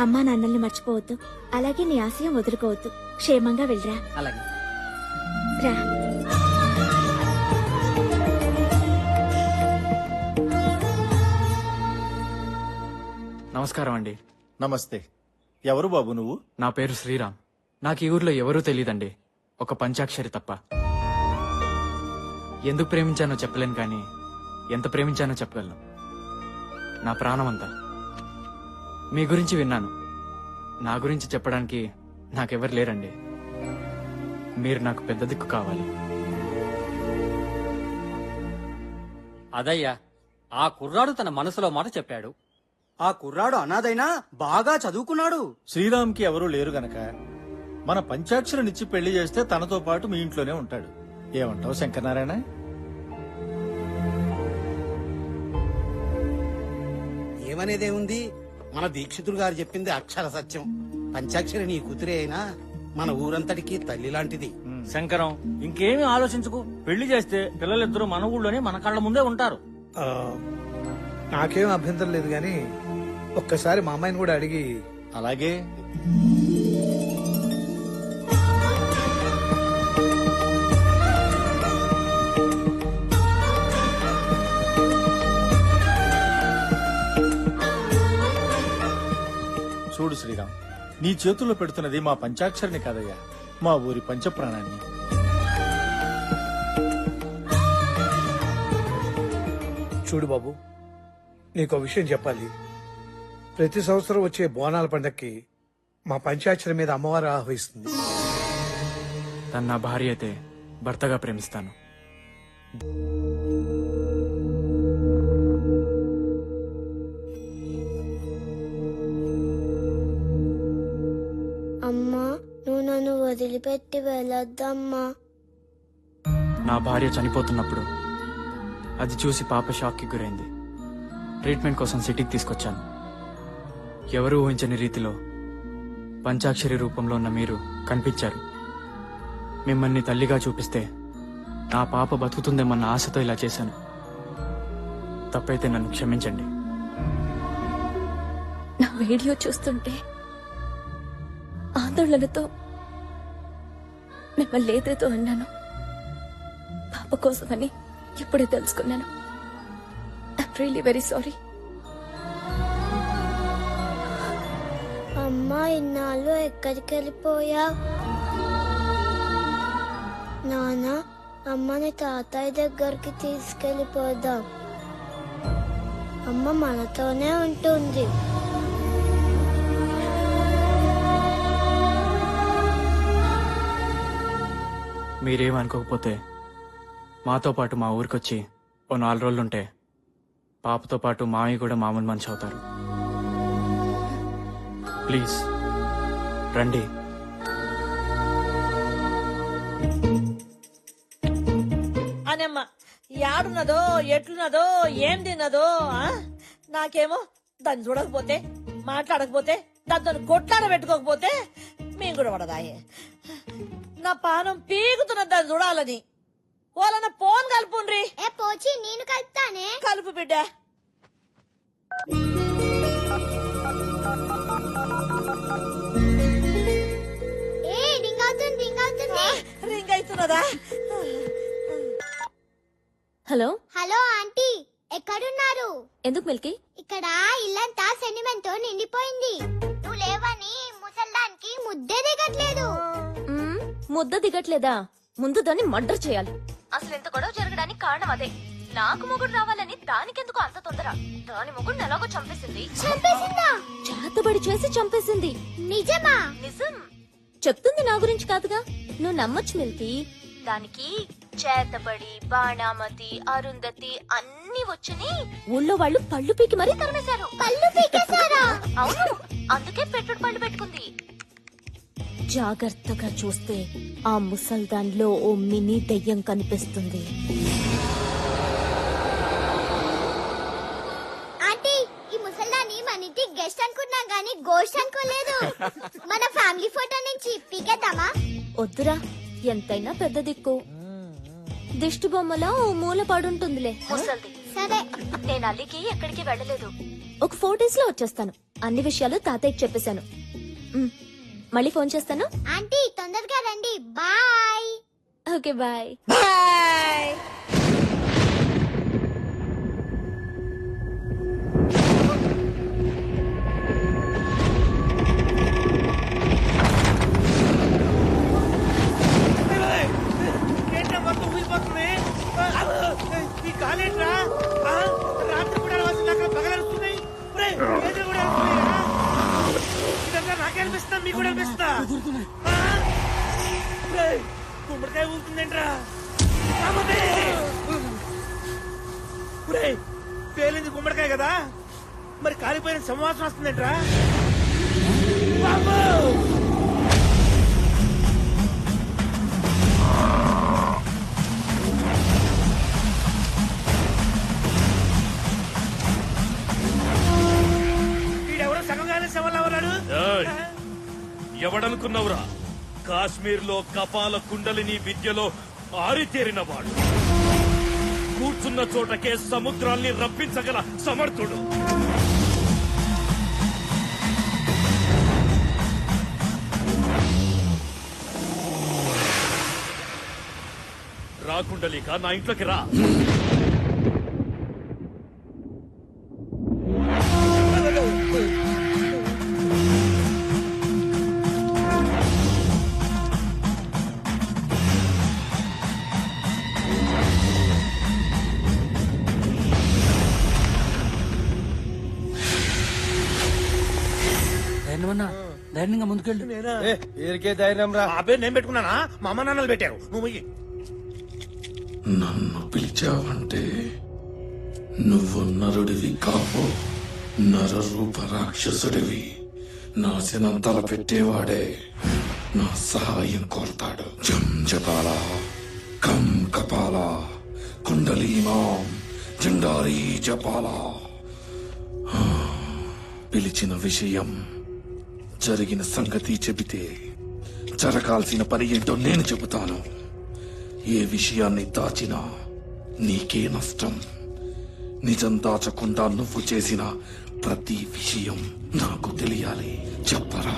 అమ్మా నాన్నల్ని మర్చిపోవద్దు. అలాగే నీ ఆశయం వదులుకోవద్దు. క్షేమంగా వెళ్ళరా. అలాగే రా. నమస్కారం అండి. నమస్తే. ఎవరు బాబు నువ్వు? నా పేరు శ్రీరామ్. నాకు ఈ ఊర్లో ఎవరూ తెలియదండి, ఒక పంచాక్షరి తప్ప. ఎందుకు ప్రేమించానో చెప్పలేను కానీ ఎంత ప్రేమించానో చెప్పగలను. నా ప్రాణం అంతా. మీ గురించి విన్నాను. నా గురించి చెప్పడానికి నాకెవరు లేరండి. మీరు నాకు పెద్ద దిక్కు కావాలి. అదయ్యా, ఆ కుర్రాడు తన మనసులో మాట చెప్పాడు. ఆ కుర్రాడు అనాథైనా బాగా చదువుకున్నాడు. శ్రీరామ్కి ఎవరూ లేరు గనక మన పంచాక్షరినిచ్చి పెళ్లి చేస్తే తనతో పాటు మీ ఇంట్లోనే ఉంటాడు. ఏమంటావు శంకరనారాయణ? ఏమనేదే ఉంది, మన దీక్షితులు గారు చెప్పింది అక్షర సత్యం. పంచాక్షరి నీ కూతురే అయినా మన ఊరంతటికి తల్లి లాంటిది. శంకరం, ఇంకేమీ ఆలోచించుకు. పెళ్లి చేస్తే పిల్లలిద్దరూ మన ఊళ్ళోనే మన కళ్ళ ముందే ఉంటారు. నాకేం అభ్యంతరం లేదు గాని ఒక్కసారి మా అమ్మాయిని కూడా అడిగి. అలాగే. చూడు శ్రీరామ్, నీ చేతుల్లో పెడుతున్నది మా పంచాక్షరిని కాదయ్యా, మా ఊరి పంచప్రాణాన్ని. చూడు బాబు, నీకో విషయం చెప్పాలి. ప్రతి సంవత్సరం వచ్చే బోనాల పండక్కి మా పంచాక్షరి మీద అమ్మవారు ఆహ్వానిస్తుంది. తను నా భార్య అయితే భర్తగా ప్రేమిస్తాను. అమ్మా, నువ్వు నన్ను వదిలిపెట్టి వెళ్ళొద్దమ్మా. నా భార్య చనిపోతున్నప్పుడు అది చూసి పాప షాక్కి గురైంది. ట్రీట్మెంట్ కోసం సిటీకి తీసుకొచ్చాను. ఎవరూ ఊహించని రీతిలో పంచాక్షరి రూపంలో ఉన్న మీరు కనిపించారు. మిమ్మల్ని తల్లిగా చూపిస్తే నా పాప బతుకుతుందేమన్న ఆశతో ఇలా చేశాను. తప్పైతే నన్ను క్షమించండి. నా వీడియో చూస్తుంటే ఆందోళనతో మిమ్మల్ని ఏదేదో అన్నాను. పాప కోసమని ఇప్పుడే తెలుసుకున్నాను. I'm really very sorry. అమ్మా, ఇన్నాళ్ళు ఎక్కడికి వెళ్ళిపోయా? నాన్న, అమ్మని తాతయ్య దగ్గరికి తీసుకెళ్ళిపోదాం. అమ్మ మనతోనే ఉంటుంది. మీరేమనుకోకపోతే మాతో పాటు మా ఊరికొచ్చి ఓ 4 రోజులుంటే పాపతో పాటు మావి కూడా మామూలు మనిషి అవుతారు. ప్లీజ్ రండి. అనమ్మ యాడున్నదో ఎట్లున్నదో ఏం తిన్నదో నాకేమో దాన్ని చూడకపోతే మాట్లాడకపోతే దాంతో కొట్లాడ పెట్టుకోకపోతే మేము కూడా పడదాయే. నా పానం పీగుతున్నది దాన్ని చూడాలని. వాళ్ళన్న ఫోన్ కలుపుండ్రి. ఏ పోచి, నేను కలుపుతానే. కలుపు బిడ్డ. రింగ్ అవుతుంది, రింగ్ అవుతుంది. రింగ్ అవుతున్నదా? హలో హలో ఆంటీ, ఎక్కడున్నారు? ఎందుకు మిల్కీ? ఇక్కడ ఇల్లంతా సెంటిమెంట్ తో నిండిపోయింది. నువ్వు లేవని ముసల్దానికి ముద్దే దిగట్లేదు. ముద్ద దిగట్లేదా? ముందు దాన్ని మర్డర్ చేయాలి. అసలు ఎంత గొడవ జరగడానికి కారణం అదే. నాకు మొగుడు రావాలని దానికెందుకు అంత తొందర? దాని మొగుడిని ఎలాగో చంపేసింది. చంపేసిందా? చేతబడి చేసి చంపేసింది. నిజమా? నిజం. చెప్తుంది నా గురించి కాదుగా, నువ్వు నమ్మొచ్చు మిల్కీ. దానికి చేతబడి, బాణామతి, అరుంధతి అన్ని వచ్చని ఊళ్ళో వాళ్ళు పళ్ళు పీకి మరీ తరిమేశారు. పళ్ళు పీకేశారా? అవును, అందుకే పెట్టుడు పళ్ళు పెట్టుకుంది. జాగ్రత్తగా చూస్తే ఆ ముసల్దాన్లో ఓ మినీ దెయ్యం కనిపిస్తుంది. ఆంటీ, ఈ ముసల్దాన్ని మన ఇంటి గెస్ట్ అనుకున్నాం గానీ గోస్ట్ అనుకోలేదు. మన ఫ్యామిలీ ఫోటో నుంచి పీకేద్దామా? వద్దురా, ఎంతైనా పెద్ద దిక్కు. దిష్టి బొమ్మలా ఓ మూల పడుంటుందిలే ముసల్ది. సరే, నేను అల్లికి ఎక్కడికి వెళ్ళలేదు. ఒక 4 days లో వచ్చేస్తాను. అన్ని విషయాలు తాతయ్యకి చెప్పేశాను. మళ్ళీ ఫోన్ చేస్తాను. ఆంటీ తొందరగా రండి. బాయ్. Okay, bye. బాయ్. ఈ కాలేట్రా రాత్రి కూడా పగలరుస్తున్నాయి. ఇదంతా నాకే అనిపిస్తా, మీకు కూడా అనిపిస్తా. గుమ్మడికాయ ఊగుతుందేంట్రా? పేలింది గుమ్మడికాయ కదా, మరి కాలిపోయిన సింహాసనం వస్తుందేంట్రా? వీడెవరో సగంగానే శవంలా ఉన్నాడు. ఎవడనుకున్నవురా? కాశ్మీర్ లో కపాల కుండలిని విద్యలో ఆరితేరిన వాడు, కూర్చున్న చోటకే సముద్రాల్ని రప్పించగల సమర్థుడు. రా కుండలిక, నా ఇంట్లోకి రా. ధైర్యంగా ముందుకెళ్ళు. ఏరికే ధైర్యం రా. ఆ పేరు నేను పెట్టుకున్నానా? మా అమ్మ నాన్నలు పెట్టారు. నువ్వు నన్ను పిలిచావంటే నువ్వు నరుడివి కావు, నరరూప రాక్షసుడివి. నాశనం తలపెట్టేవాడే నా సహాయం కోరతాడు. జం జపాల కం కపాల కుండలీమాం జండారీ జపాల. పిలిచిన విషయం, జరిగిన సంగతి చెబితే జరగాల్సిన పని ఏంటో నేను చెబుతాను. ఏ విషయాన్ని దాచినా నీకే నష్టం. నిజం దాచకుండా నువ్వు చేసిన ప్రతి విషయం నాకు తెలియాలి. చెప్పరా,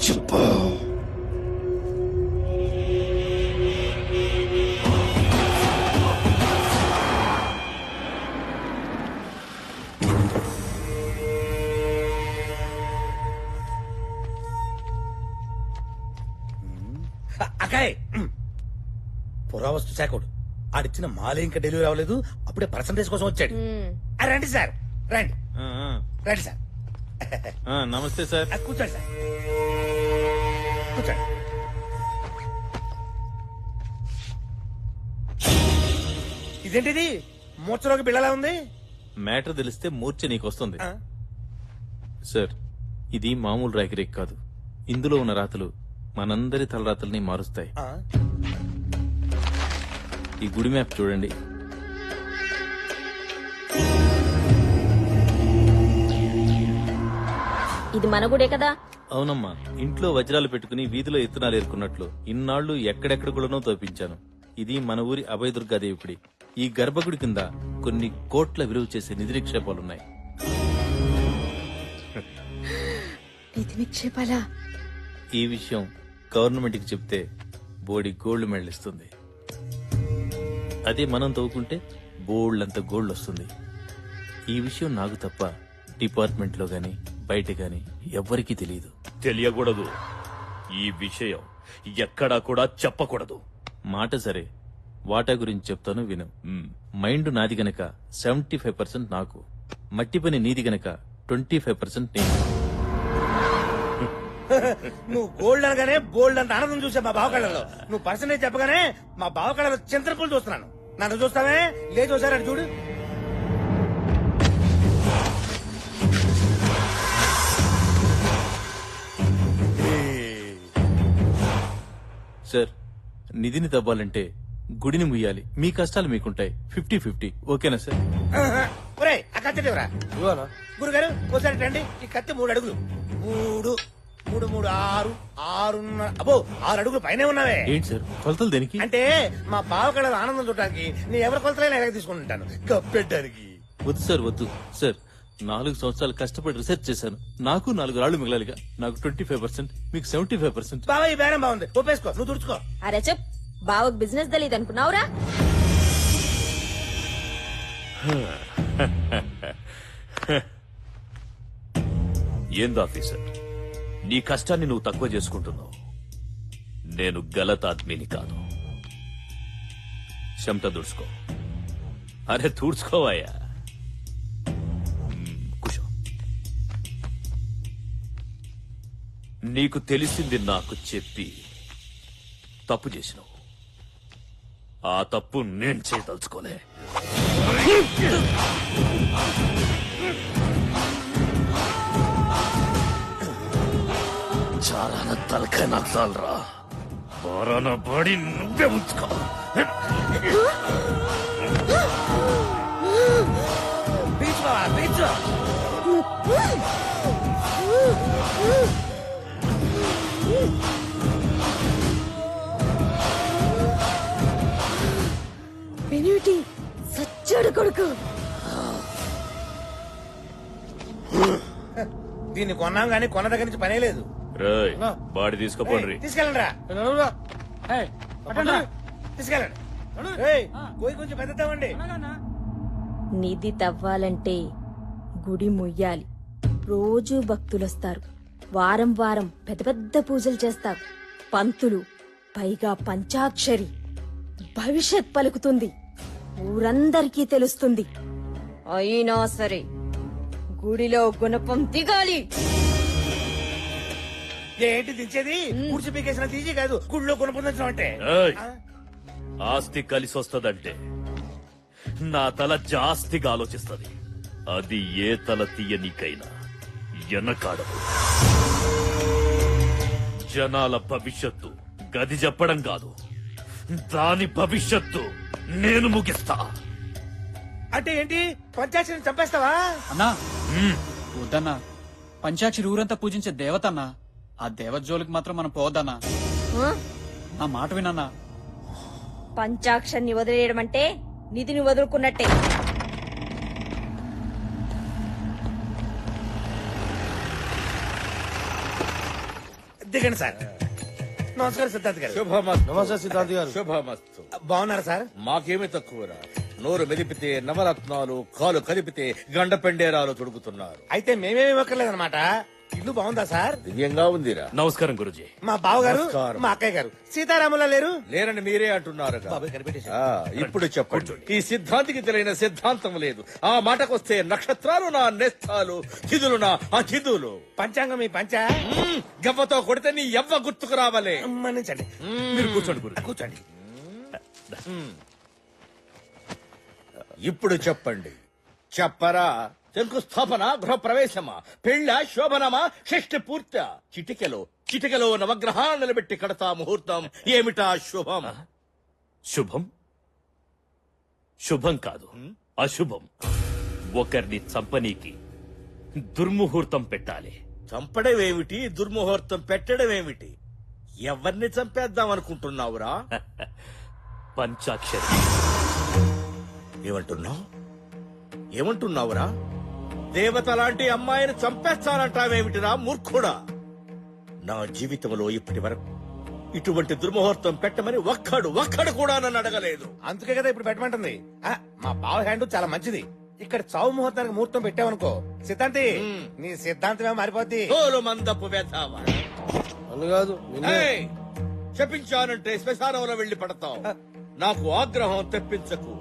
చెప్పు. అకాయ్ పురావస్తు శాఖడు ఆడిచ్చిన మాలే ఇంకా డెలివరీ అవ్వలేదు, అప్పుడే పర్సంటేజ్ కోసం వచ్చాడు. రండి సార్, రండి రండి సార్. నమస్తే సార్. కూర్చోండి సార్, కూర్చోండి. ఇదేంటిది మూర్చలోకి బిళ్ళలా ఉంది? మ్యాటర్ తెలిస్తే మూర్ఛ నీకొస్తుంది సార్. ఇది మామూలు రాకిరేక్ కాదు. ఇందులో ఉన్న రాతలు మనందరి తలరాతల్ని మారుస్తాయి. ఈ గుడి మ్యాప్ చూడండి. ఇది మన గుడే కదా? అవునమ్మా, ఇంట్లో వజ్రాలు పెట్టుకుని వీధిలో ఎత్తునాలు ఏరుకున్నట్లు ఇన్నాళ్లు ఎక్కడెక్కడ గుడనో తోపించాను. ఇది మన ఊరి అభయదుర్గాదేవి గుడి. ఈ గర్భగుడి కింద కొన్ని కోట్ల విలువ చేసే నిధి నిక్షేపాలున్నాయి. నిధి నిక్షేపాలా? ఈ విషయం గవర్నమెంట్ కి చెప్తే బోడి గోల్డ్ మెడల్ ఇస్తుంది. అదే మనం తవ్వుకుంటే బోల్డ్ అంత గోల్డ్ వస్తుంది. ఈ విషయం నాకు తప్ప డిపార్ట్మెంట్ లో గాని బయట గాని ఎవ్వరికీ తెలియదు. తెలియకూడదు. ఈ విషయం ఎక్కడా కూడా చెప్పకూడదు. మాట సరే, వాటా గురించి చెప్తాను విను. మైండ్ నాది గనక 75% నాకు, మట్టి పని నీది గనక 25% నేను. నువ్వు గోల్డ్ అనగానే బోల్డ్ అంత ఆనందం చూసా మా బావ కళ్ళలో. నువ్వు పర్సనేజ్ చెప్పగానే మా బావ కళ్ళలో చింతపూలు చూస్తున్నాను. నన్ను చూస్తావే? లేదు ఒకసారి అటు చూడు. సార్, నిధిని తవ్వాలంటే గుడిని ముయ్యాలి. మీ కష్టాలు మీకుంటాయి. 50-50 ఓకేనా సార్? ఒరేయ్, ఆ కత్తి ఎవరా? గురుగారు ఒకసారి రండి. ఈ కత్తి 3 అడుగులు. 3 3 3 6 6 అబ్బో 6 అడుగులు పైనే ఉన్నావే. ఏంటి సార్ కొలతలు దేనికి? అంటే మా బావ కళ ఆనందం చూడటానికి నీ ఎవరి కొలతలైనా ఎలాగ తీసుకుంటాను కప్పెట్టడానికి. వద్దు సార్, వద్దు సార్. 4 సంవత్సరాలు కష్టపడి రీసెర్చ్ చేశాను. నాకు 4 రాళ్లు మిగలాలిగా. నాకు 25%, మీకు 75%. బావ ఈ బేరం బాగుంది, ఒప్పేసుకో. నువ్వు తుడుచుకో. అరే చెప్, బావకు బిజినెస్ తెలియదు అనుకున్నావురా? ఏంది ఆఫీసర్, నీ కష్టాన్ని నువ్వు తక్కువ చేసుకుంటున్నావు. నేను గలత్ ఆద్మీని కాదు. చెమట తుడుచుకో. అరే తుడుచుకోవాయా. కూర్చో. నీకు తెలిసింది నాకు చెప్పి తప్పు చేసినావు. ఆ తప్పు నేను చేయదలుచుకోలే. తలకాయ నాకు చాలరా బారాన బాడీ నువ్వే ఉంచుకో. బీచ్ బావా బీచ్. పెనిమిటి సచ్చాడు కొడుకు. దీన్ని కొన్నాం గానీ కొన్న దగ్గర నుంచి పనే లేదు. రేయ్ బాడీ తీసుకోపోండి. తీసుకెళ్ళండి రా. తీసుకెళ్ళండి. పోయి కొంచెం పెద్దతామండి. నిధి తవ్వాలంటే గుడి ముయ్యాలి. రోజూ భక్తులొస్తారు. వారం వారం పెద్ద పెద్ద పూజలు చేస్తారు. పంతులు పైగా పంచాక్షరి భవిష్యత్ పలుకుతుంది. ఊరందరికీ తెలుస్తుంది. అయినా సరే గుడిలో గుణపం దిగాలి. ఏంటి దించేది? కూర్చి పీకేసిన తీసి కాదు, గుళ్ళో కొనుక్కుందాం అంటే. ఏయ్, ఆస్తి కలిసి వస్తదంటే నా తల జాస్తిగా ఆలోచిస్తది. అది ఏ తల తీయనికైనా ఎనకాడదు. జనాల భవిష్యత్తు గది చెప్పడం కాదు, దాని భవిష్యత్తు నేను ముగిస్తా. అంటే ఏంటి? పంచాక్షరిని చంపేస్తావా? అన్నా వద్దన్నా, పంచాక్షరి ఊరంతా పూజించే దేవతన్నా. ఆ దేవత జోలికి మాత్రం మనం పోవద్దన్నా. నా మాట వినన్నా. పంచాక్షరిని వదిలేయడం అంటే నిధిని వదులుకున్నట్టే. దిగండి సార్. నమస్కారం సిద్ధార్థ్ గారు. శుభమస్తు. నమస్తే సిద్ధార్థ్ గారు. శుభమస్తు. బాగున్నారా సార్? మాకేమీ తక్కువరా. నోరు మెదిపితే నవరత్నాలు, కాలు కదిపితే గండ పెండేరాలు తొడుగుతున్నారు. అయితే మేమేమి ఇవ్వక్కర్లేదన్నమాట. ఇల్లు బాగుందా సార్? దివ్యంగా ఉందిరా. నమస్కారం గురుజీ. మా బావగారు, నమస్కారం. మా అక్కయ్య గారు సీతారాములా లేరు? లేరని మీరే అంటున్నారు. బాబాయ్ కనిపెట్టేశారు. ఇప్పుడు చెప్పండి. ఈ సిద్ధాంతికి తెలియని సిద్ధాంతం లేదు. ఆ మాటకొస్తే నక్షత్రాలు నా నేస్తాలు, తిథులు నా అతిథులు. పంచాంగం మీ పంచ గవ్వతో కొడితే నీ ఎవ్వ గుర్తుకు రావాలే. మన్నించండి. మీరు కూర్చోండి గురు. కూర్చోండి. ఇప్పుడు చెప్పండి. చెప్పరా. శంకుస్థాపన, గృహప్రవేశమా, పెళ్ళ, శోభనమా, షష్ఠి పూర్త? చిటికెలో నవగ్రహాలు నిలబెట్టి కడతా ముహూర్తం. ఏమిటా శుభం? శుభం శుభం కాదు, అశుభం. ఒకరిని చంపనీకి దుర్ముహూర్తం పెట్టాలి. చంపడమేమిటి, దుర్ముహూర్తం పెట్టడమేమిటి? ఎవరిని చంపేద్దాం అనుకుంటున్నావురా? పంచాక్షరి. ఏమంటున్నావురా? దేవత లాంటి అమ్మాయిని చంపేస్తానంటావేమిటిరా మూర్ఖుడా? నా జీవితంలో ఇప్పటి వరకు ఇటువంటి దుర్ముహూర్తం పెట్టమని ఒక్కడు కూడా నన్ను అడగలేదు. అందుకే కదా ఇప్పుడు పెట్టమంటుంది. మా బావ హ్యాండ్ చాలా మంచిది. ఇక్కడ చావు ముహూర్తానికి ముహూర్తం పెట్టావనుకో సిద్ధాంతి, నీ సిద్ధాంతమే మారిపోద్ది. మందపు వేతావా చెప్పించానంటే శ్మశానంలో వెళ్లి పడతావు. నాకు ఆగ్రహం తెప్పించకు.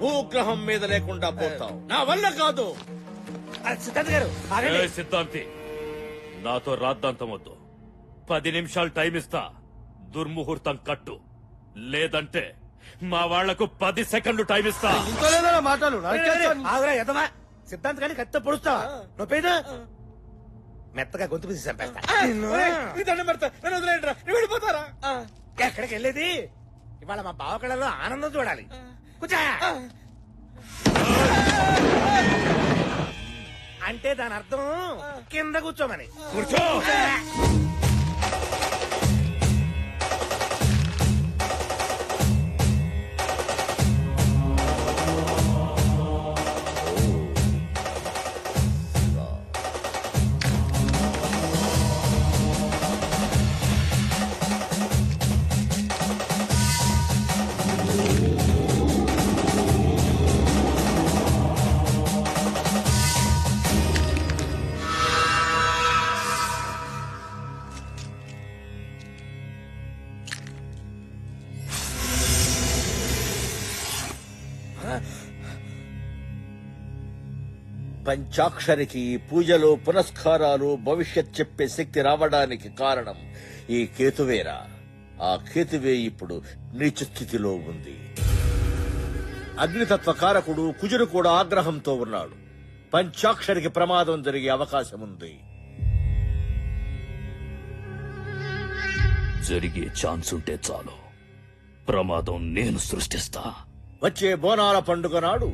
భూగ్రహం మీద లేకుండా పోతావు. నా వల్ల కాదు. సిద్ధాంతి గారు ఏయ్ సిద్ధాంతి, నాతో రాద్దాంతం వద్దు. 10 నిమిషాలు టైం ఇస్తా. దుర్ముహూర్తం కట్టు, లేదంటే మా వాళ్లకు 10 సెకండ్లు టైం ఇస్తా. మాటలు ఆగురా ఎదవా. సిద్ధాంతి కానీ కత్తితో పొడుస్తావా? నొప్పేదా? మెత్తగా గొంతు పిసి చంపేస్తా. వెళ్ళిపోతారా? ఎక్కడికి వెళ్ళేది? ఇవాళ మా బావ కళలో ఆనందం చూడాలి. కూర్చో. అంటే దాని అర్థం కింద కూర్చోమని. కూర్చో. పంచాక్షరికి పూజలు, పునస్కారాలు, భవిష్యత్ చెప్పే శక్తి రావడానికి కారణం ఈ కేతువేరా. ఆ కేతువే ఇప్పుడు నీచ స్థితిలో ఉంది. అగ్నితత్వ కారకుడు కుజుడు కూడా ఆగ్రహంతో ఉన్నాడు. పంచాక్షరికి ప్రమాదం జరిగే అవకాశం ఉంది. జరిగే ఛాన్స్ ఉంటే చాలు ప్రమాదం నేను సృష్టిస్తా. వచ్చే బోనాల పండుగ నాడు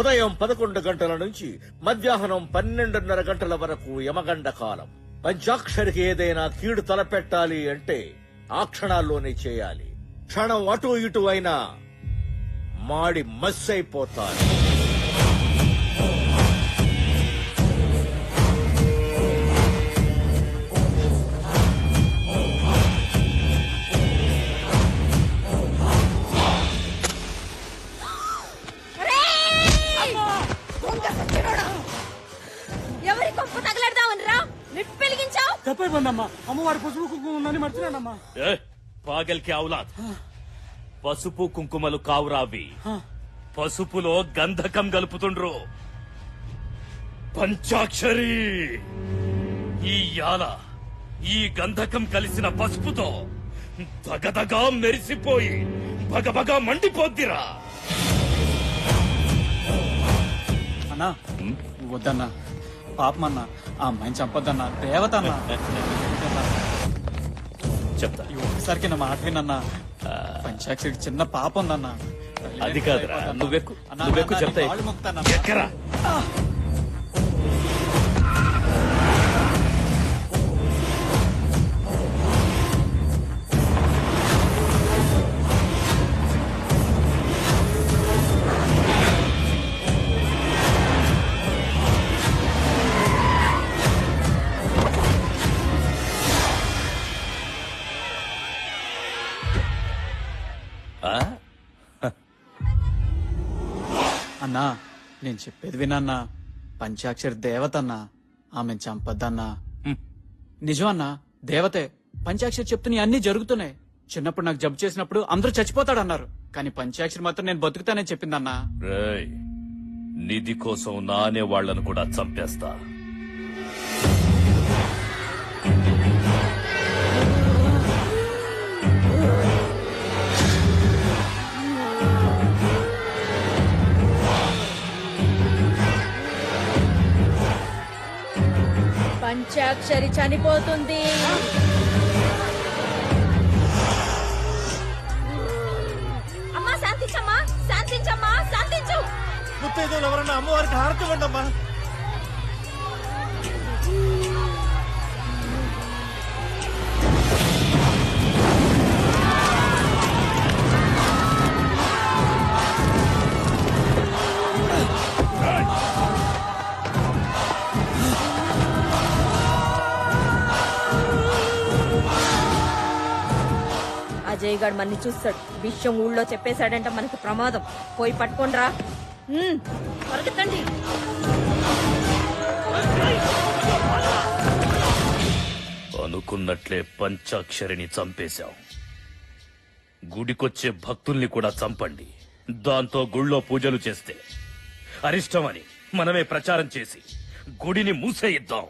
ఉదయం 11 గంటల నుంచి మధ్యాహ్నం 12:30 గంటల వరకు యమగండ కాలం. పంచాక్షరికి ఏదైనా కీడు తలపెట్టాలి అంటే ఆ క్షణాల్లోనే చేయాలి. క్షణం అటు ఇటు అయినా మాడి మస్సైపోతారు. ఎవరి కొంప తగలడదామని రా లిఫ్ట్ వెలిగించావు. తప్పైపోయిందమ్మా, అమ్మవారి పసుపు కుంకుమ ఉందని మర్చిపోయానమ్మా. పాగల్కి ఔలాద్, పసుపు కుంకుమలు కావురావి, పసుపులో గంధకం గలుపుతుండ్రు. పంచాక్షరి ఈ యాల ఈ గంధకం కలిసిన పసుపుతో దగదగా మెరిసిపోయి బగబగా మండిపోద్దిరా. అన్నా వద్దన్నా, పాపమన్నా, ఆ అమ్మాయిని చంపొద్దన్నా, దేవత అన్నా. చెప్తా, ఒకసారికి నా మాట వినన్నా. పంచాక్షరికి చిన్న పాప ఉందన్నా. అది కాదురా, నువ్వెక్కు అన్నా, నువ్వెక్కు అన్నా, చెప్తా. నీ కాళ్ళు మొక్కుతాన్నా. ఎక్కరా అన్నా నేను చెప్పేది వినన్నా. పంచాక్షరి దేవత అన్నా, ఆమెను చంపద్దన్నా. నిజం అన్నా, దేవతే. పంచాక్షరి చెప్తున్నా అన్ని జరుగుతున్నాయి. చిన్నప్పుడు నాకు జబ్బు చేసినప్పుడు అందరూ చచ్చిపోతాడన్నారు, కానీ పంచాక్షరి మాత్రం నేను బతుకుతానని చెప్పిందన్నా. రేయ్, నిధి కోసం నానే వాళ్లను కూడా చంపేస్తా. పంచాక్షరి చనిపోతుంది. అమ్మా శాంతించమ్మా, శాంతించమ్మా, శాంతించు. ముత్తైదువులు ఎవరన్నా అమ్మవారికి హారతి ఇవ్వండమ్మా. అజయ్ గారు మన్ని చూస్తాడు. విషయం ఊళ్ళో చెప్పేశాడంటే మనకి ప్రమాదం. పోయి పట్టుకోండిరా. పరిగెత్తండి. అనుకున్నట్లే పంచాక్షరిని చంపేశాం. గుడికొచ్చే భక్తుల్ని కూడా చంపండి. దాంతో గుళ్ళో పూజలు చేస్తే అరిష్టమని మనమే ప్రచారం చేసి గుడిని మూసేయిద్దాం.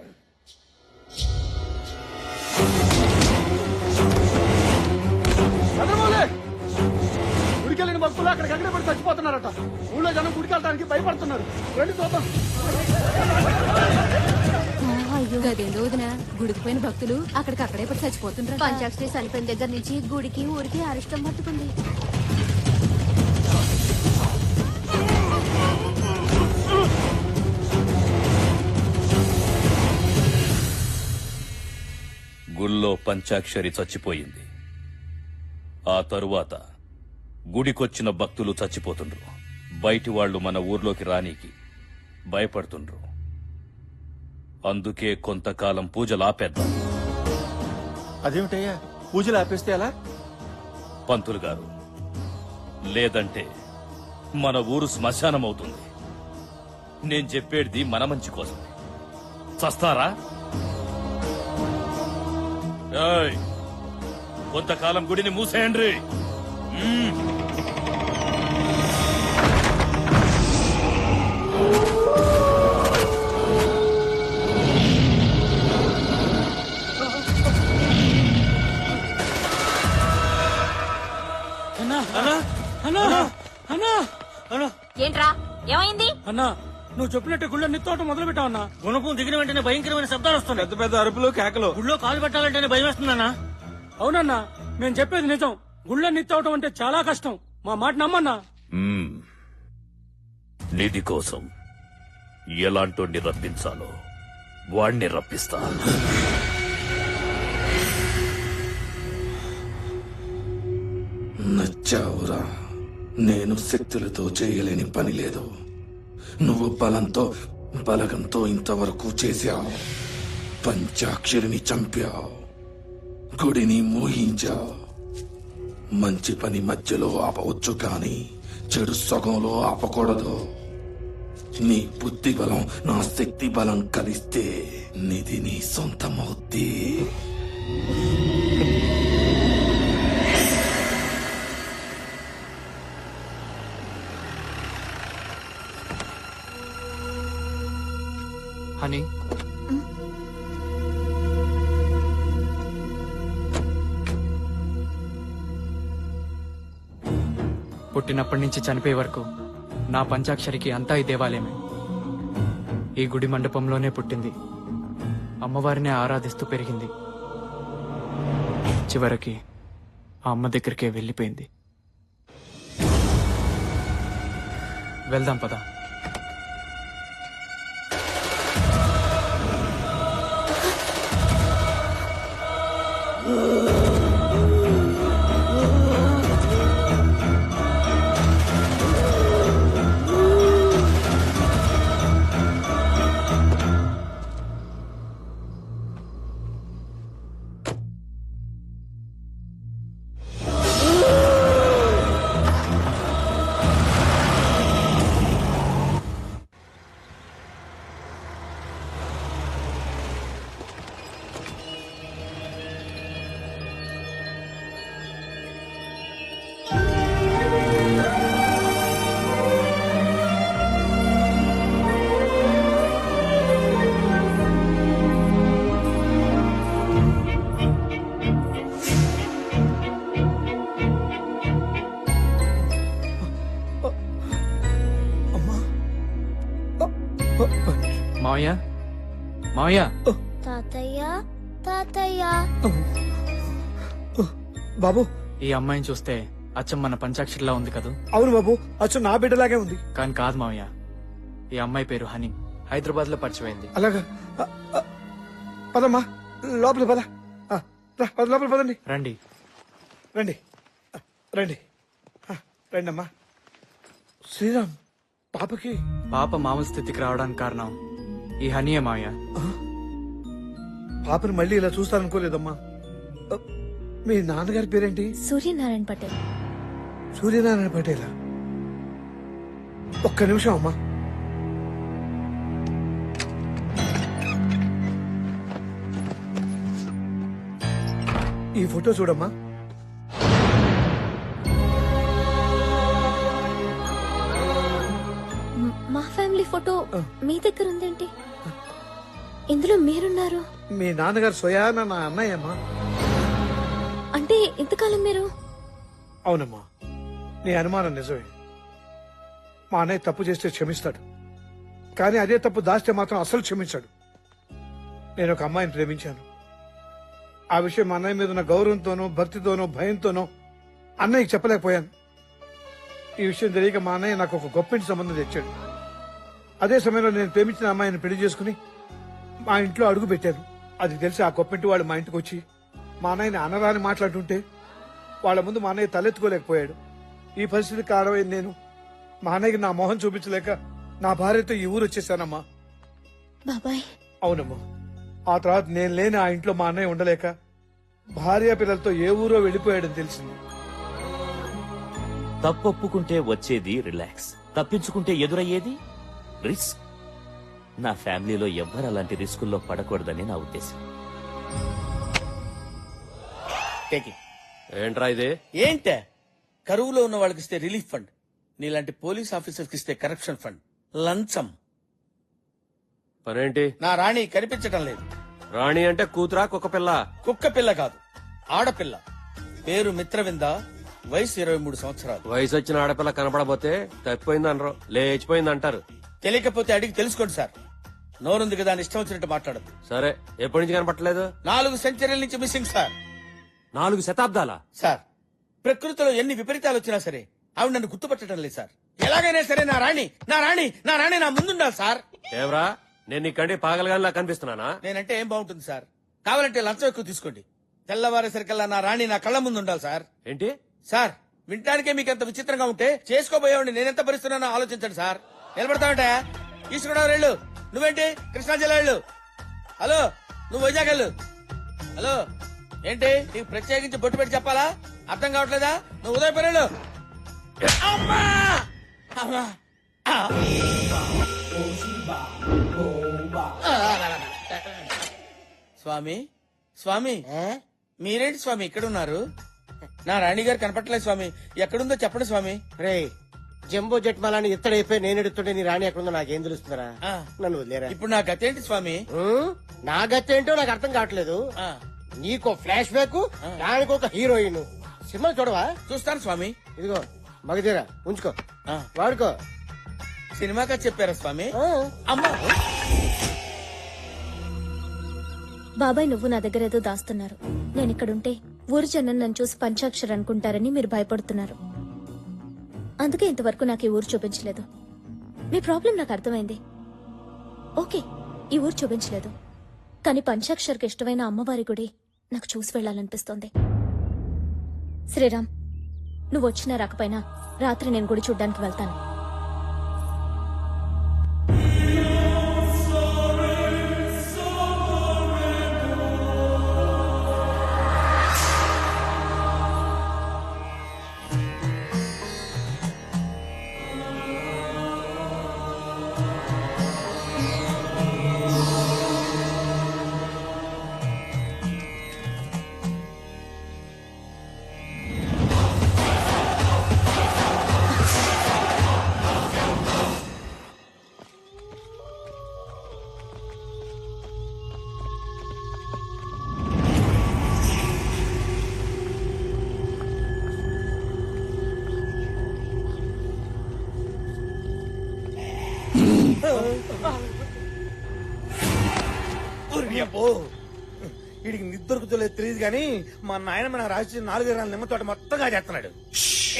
గుడికెళ్ళిన భక్తులు అక్కడికి ఎక్కడ పడి చచ్చిపోతున్నారట. ఊళ్ళో జనం గుడికి వెళ్ళడానికి భయపడుతున్నారు. రండి చూద్దాం. గదేందో వదినా, గుడికి పోయిన భక్తులు అక్కడికక్కడే పడి చచ్చిపోతున్నారు. పంచాక్షరి చనిపోయిన దగ్గర నుంచి గుడికి ఊరికి అరిష్టం పట్టుకుంది. గుళ్ళో పంచాక్షరి చచ్చిపోయింది. ఆ తరువాత గుడికొచ్చిన భక్తులు చచ్చిపోతుండ్రు. బయటి వాళ్లు మన ఊర్లోకి రానీకి భయపడుతుండ్రు. అందుకే కొంతకాలం పూజలు ఆపేద్దాం. అదేమిటయ్యా, పూజలు ఆపేస్తే ఎలా? పంతులు గారు, లేదంటే మన ఊరు శ్మశానం అవుతుంది. నేను చెప్పేది మన మంచి కోసం. చస్తారా? ఏయ్, కొంతకాలం గుడిని మూసేయండి. ఏంట్రా, ఏమైంది? అన్నా, నువ్వు చెప్పినట్టు గుళ్ళో నిత్తోటం మొదలు పెట్టావన్నా. గుణపం దిగిన వెంటనే భయంకరమైన శబ్దాలు వస్తున్నాయి. పెద్ద పెద్ద అరుపులు కేకలు. గుళ్ళో కాలు పెట్టాలంటేనే భయం వేస్తుందన్నా. అవునన్నా, నేను చెప్పేది నిజం. గుళ్ళ నిత్తవటం అంటే చాలా కష్టం. మా మాట నమ్మన్నా. నిధి కోసం ఎలాంటి రప్పించాలో వాణ్ణి రప్పిస్తా. నచ్చావురా. నేను శక్తులతో చేయలేని పని లేదు. నువ్వు బలగంతో ఇంతవరకు చేశావు. పంచాక్షరిని చంపావు, గుడిని మోహించావు. మంచి పని మధ్యలో ఆపవచ్చు కానీ చెడు సగంలో ఆపకూడదు. నీ బుద్ధి బలం నా శక్తి బలం కలిస్తే నిధి నీ సొంతమవుద్ది. హనీ, పుట్టినప్పటి నుంచి చనిపోయే వరకు నా పంచాక్షరికి అంతా ఈ దేవాలయమే. ఈ గుడి మండపంలోనే పుట్టింది. అమ్మవారిని ఆరాధిస్తూ పెరిగింది. చివరికి ఆ అమ్మ దగ్గరికే వెళ్ళిపోయింది. వెళ్దాం పద. మావయ్య, మావయ్య, తాతయ్య తాతయ్య. బాబు, ఈ అమ్మాయిని చూస్తే అచ్చం మన పంచాక్షరిలా ఉంది కదూ? అవును బాబు, అచ్చు నా బిడ్డలాగే ఉంది. కానీ కాదు మావయ్య, ఈ అమ్మాయి పేరు హనీ. హైదరాబాద్ లో పరిచయమైంది. అలాగా? పదమ్మా, లోపల పద. లోపల పదండి. రండి రండి రండి రండి అమ్మా. శ్రీరామ్, పాపకి పాప మామూలు స్థితికి రావడానికి కారణం ఈ హనీయే మావయ్య. పాపని మళ్ళీ ఇలా చూస్తాననుకోలేదమ్మా. మీ నాన్నగారి పేరేంటి? సూర్యనారాయణ పటేల్. సూర్యనారాయణ పటేలా? ఒక్క నిమిషం అమ్మా. ఈ ఫోటో చూడమ్మా. మా ఫ్యామిలీ ఫోటో మీ దగ్గర ఉందేంటి? ఇందులో మీరున్నారు. మీ నాన్నగారు స్వయాన నా అన్నయ్యమ్మా. అంటే ఇంతకాలం మీరు? అవునమ్మా, నీ అనుమానం నిజమే. మా అన్నయ్య తప్పు చేస్తే క్షమిస్తాడు, కానీ అదే తప్పు దాస్తే మాత్రం అసలు క్షమించాడు. నేను ఒక అమ్మాయిని ప్రేమించాను. ఆ విషయం మా అన్నయ్య మీద ఉన్న గౌరవంతోనో భక్తితోనో భయంతోనో అన్నయ్యకి చెప్పలేకపోయాను. ఈ విషయం తెలియక మా అన్నయ్య నాకు ఒక గొప్పింటి సంబంధం తెచ్చాడు. అదే సమయంలో నేను ప్రేమించిన అమ్మాయిని పెళ్లి చేసుకుని మా ఇంట్లో అడుగు పెట్టాను. అది తెలిసి ఆ గొప్పింటి వాడు మా ఇంటికి వచ్చి మా అన్నయ్యని అనరాని మాట్లాడుతుంటే వాళ్ళ ముందు మా అన్నయ్య తలెత్తుకోలేకపోయాడు. ఈ పరిస్థితి కారణమైన నేను మా అన్నయ్యకి నా మొహం చూపించలేక నా భార్యతో ఈ ఊరు వచ్చేసానమ్మా. బాబాయ్. అవునమ్మా. ఆ తర్వాత నేను లేని ఆ ఇంట్లో మా అన్నయ్య ఉండలేక భార్య పిల్లలతో ఏ ఊరో వెళ్ళిపోయాడని తెలిసింది. తప్పొప్పుకుంటే వచ్చేది రిలాక్స్, తప్పించుకుంటే ఎదురయ్యేది రిస్క్. నా ఫ్యామిలీలో ఎవ్వరు అలాంటి రిస్కుల్లో పడకూడదని నా ఉద్దేశం. ఏంట్రా ఇది? ఏంటే కరువులో ఉన్న వాళ్ళకి ఇస్తే రిలీఫ్ ఫండ్, నీలాంటి పోలీస్ ఆఫీసర్కి ఇస్తే కరప్షన్ ఫండ్. లంచం. పనేంటి? నా రాణి కనిపించడం లేదు. రాణి అంటే కూతురా కుక్క పిల్ల? కుక్క పిల్ల కాదు, ఆడపిల్ల. పేరు మిత్రవింద, వయసు 23 సంవత్సరాలు. వయసు వచ్చిన ఆడపిల్ల కనపడబోతే తప్పిపోయింది అనరు, లేచిపోయింది అంటారు. తెలియకపోతే అడిగి తెలుసుకోండి సార్. నోరుంది కదా అని ఇష్టం వచ్చినట్టు మాట్లాడదు. సరే, ఎప్పటి నుంచి కనపట్టలేదు? 4 సెంచరీల నుంచి మిస్సింగ్ సార్. 4 శతాబ్దాల సార్ ప్రకృతిలో ఎన్ని విపరీతాలు వచ్చినా సరే ఆవిడ నన్ను గుర్తుపట్టడం లేదు సార్. ఎలాగైనా సరే నా రాణి నా ముందుండాలి సార్. ఏవరా నేను నీకంటే పాగలగానిలా కనిపిస్తున్నానా? నేనంటే ఏం బాగుంటుంది సార్? కావాలంటే లంచం ఎక్కువ తీసుకోండి. తెల్లవారేసరికల్లా నా రాణి నా కళ్ళ ముందు ఉండాలి సార్. ఏంటి సార్ వినటానికే మీకు ఎంత విచిత్రంగా ఉంటే చేసుకోబోయేవాడిని నేనెంత భరిస్తున్నానో ఆలోచించండి సార్. నిలబడతావంటే ఈస్ట్ గోదావరి వెళ్ళు, నువ్వేంటి కృష్ణా జిల్లా వెళ్ళు. హలో నువ్వు వైజాగ్ వెళ్ళు. హలో ఏంటి నీకు ప్రత్యేకించి బొట్టు పెట్టి చెప్పాలా? అర్థం కావట్లేదా? నువ్వు ఉదయపూర్ వెళ్ళు. అమ్మా! అమ్మా! స్వామి స్వామి మీరేంటి స్వామి ఇక్కడ ఉన్నారు? నా రాణి గారు కనపట్లేదు స్వామి. ఎక్కడుందో చెప్పండి స్వామి. రే జంబో జెట్ మలాని ఎత్తడైపోయి నేను ఎడుతుంటే నీ రాణి ఎక్కడుందో నాకేం తెలుస్తుందరా? నన్ను వదిలేరా. ఇప్పుడు నా గతేంటి స్వామి? నా గతి ఏంటో నాకు అర్థం కావట్లేదు. నీకో ఫ్లాష్ బ్యాక్, దానికి ఒక హీరోయిన్. సినిమా చూడవా? చూస్తాను స్వామి. ఇదిగో మగధీరా ఉంచుకో, వాడుకో. సినిమాగా చెప్పారా స్వామి? అమ్మా బాబాయ్ నువ్వు నా దగ్గర ఏదో దాస్తున్నారు. నేను ఇక్కడుంటే ఊరు జనం నన్ను చూసి పంచాక్షరి అనుకుంటారని మీరు భయపడుతున్నారు. అందుకే ఇంతవరకు నాకు ఈ ఊరు చూపించలేదు. మీ ప్రాబ్లం నాకు అర్థమైంది. ఓకే ఈ ఊరు చూపించలేదు, కానీ పంచాక్షరికి ఇష్టమైన అమ్మవారి గుడి నాకు చూసి వెళ్లాలనిపిస్తోంది. శ్రీరామ్ నువ్వు వచ్చినా రాకపోయినా రాత్రి నేను గుడి చూడ్డానికి వెళ్తాను. వీడికి నిద్రకుతలేదు తెలియదు కానీ మా నాయన మన రాసి 4 ఎకరాల నిమ్మ తోట మొత్తంగా చేస్తున్నాడు.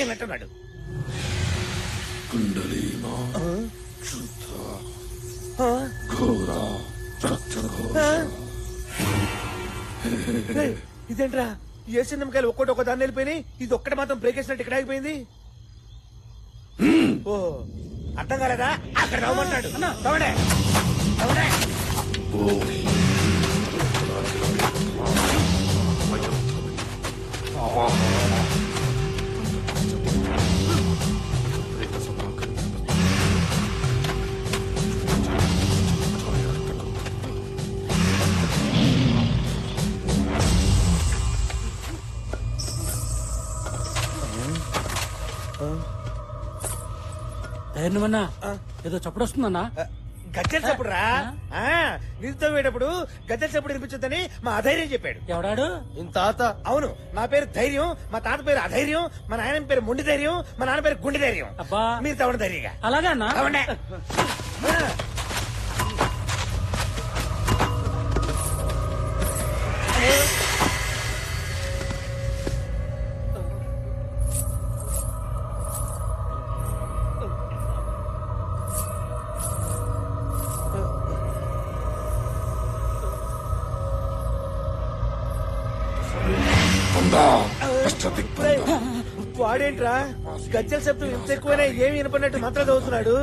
ఏమంటున్నాడు? ఇదేంట్రా ఏసీ నిమ్మకాయలు ఒక్కటి ఒక దాన్ని వెళ్ళిపోయినాయి, ఇది ఒక్కటి మాత్రం బ్రేక్ వేసినట్టు ఇక్కడ ఆగిపోయింది. ఓ అర్థం కాలేదా? అక్కడ తవ్వమంటాడు. తవ్వడే తవ్వడే. ధైర్యమన్నా ఏదో చప్పుడు వస్తుందన్నా. గజ్జల చప్పుడు రా. నీతో వేటప్పుడు గజ్జల చప్పుడు వినిపించొద్దని మా అధైర్యం చెప్పాడు. ఎవడాడు? తాత. అవును నా పేరు ధైర్యం, మా తాత పేరు అధైర్యం, మా నాయన పేరు మొండి ధైర్యం, మా నాన్న పేరు గుండె ధైర్యం. అబ్బా మీరు తవ్వండి ధైర్యంగా. అలాగే అన్నా. తవ్వండి. వాడేంట్రా గజ్జల శబ్దం ఇంత ఎక్కువైనా ఏమి వినపడినట్టు మాత్రం చదువుతున్నాడు.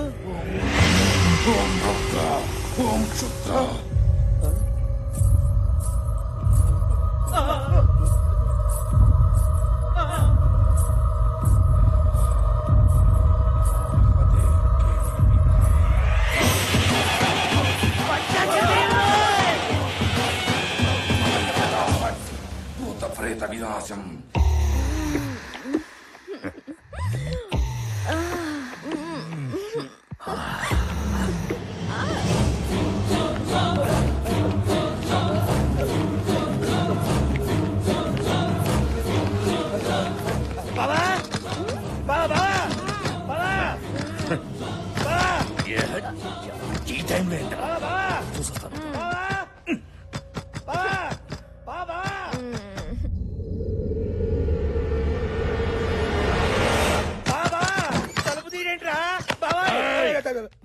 ప్రేత వినాశం. ఈ టైంలో ఏంటా?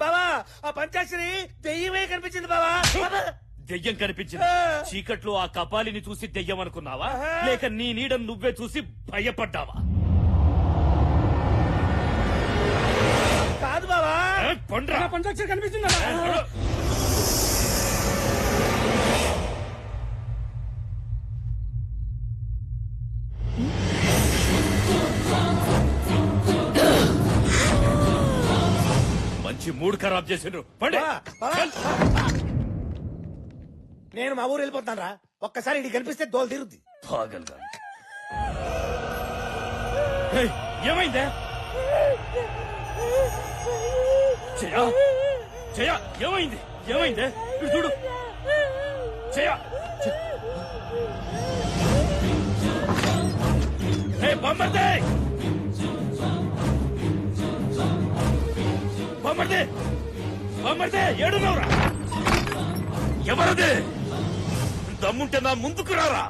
బావా ఆ పంచాక్షరి దెయ్యమే కనిపించింది బావా. దెయ్యం కనిపించింది. చీకట్లో ఆ కపాలిని చూసి దెయ్యం అనుకున్నావా, లేక నీ నీడను నువ్వే చూసి భయపడ్డావా? కాదు బావా, పండ్రా. పంచాక్షరి కనిపించిందా? మంచి మూడ్ ఖరాబ్ చేసిండ్రు. పండి. నేను మా ఊరు వెళ్ళిపోతాను రా. ఒక్కసారి ఇది కనిపిస్తే దోలు తీరుద్ది. పాగల్గా. ఏయ్, ఏమైందే? జయ, జయ, ఏమైంది? ఏమైందే? ఇటు చూడు. జయ, బొమ్మర్దే, బొమ్మర్దే, బొమ్మర్దే, ఏడున్నావురా? ఎవరదే? దమ్ముంటే నా ముందుకు రారా.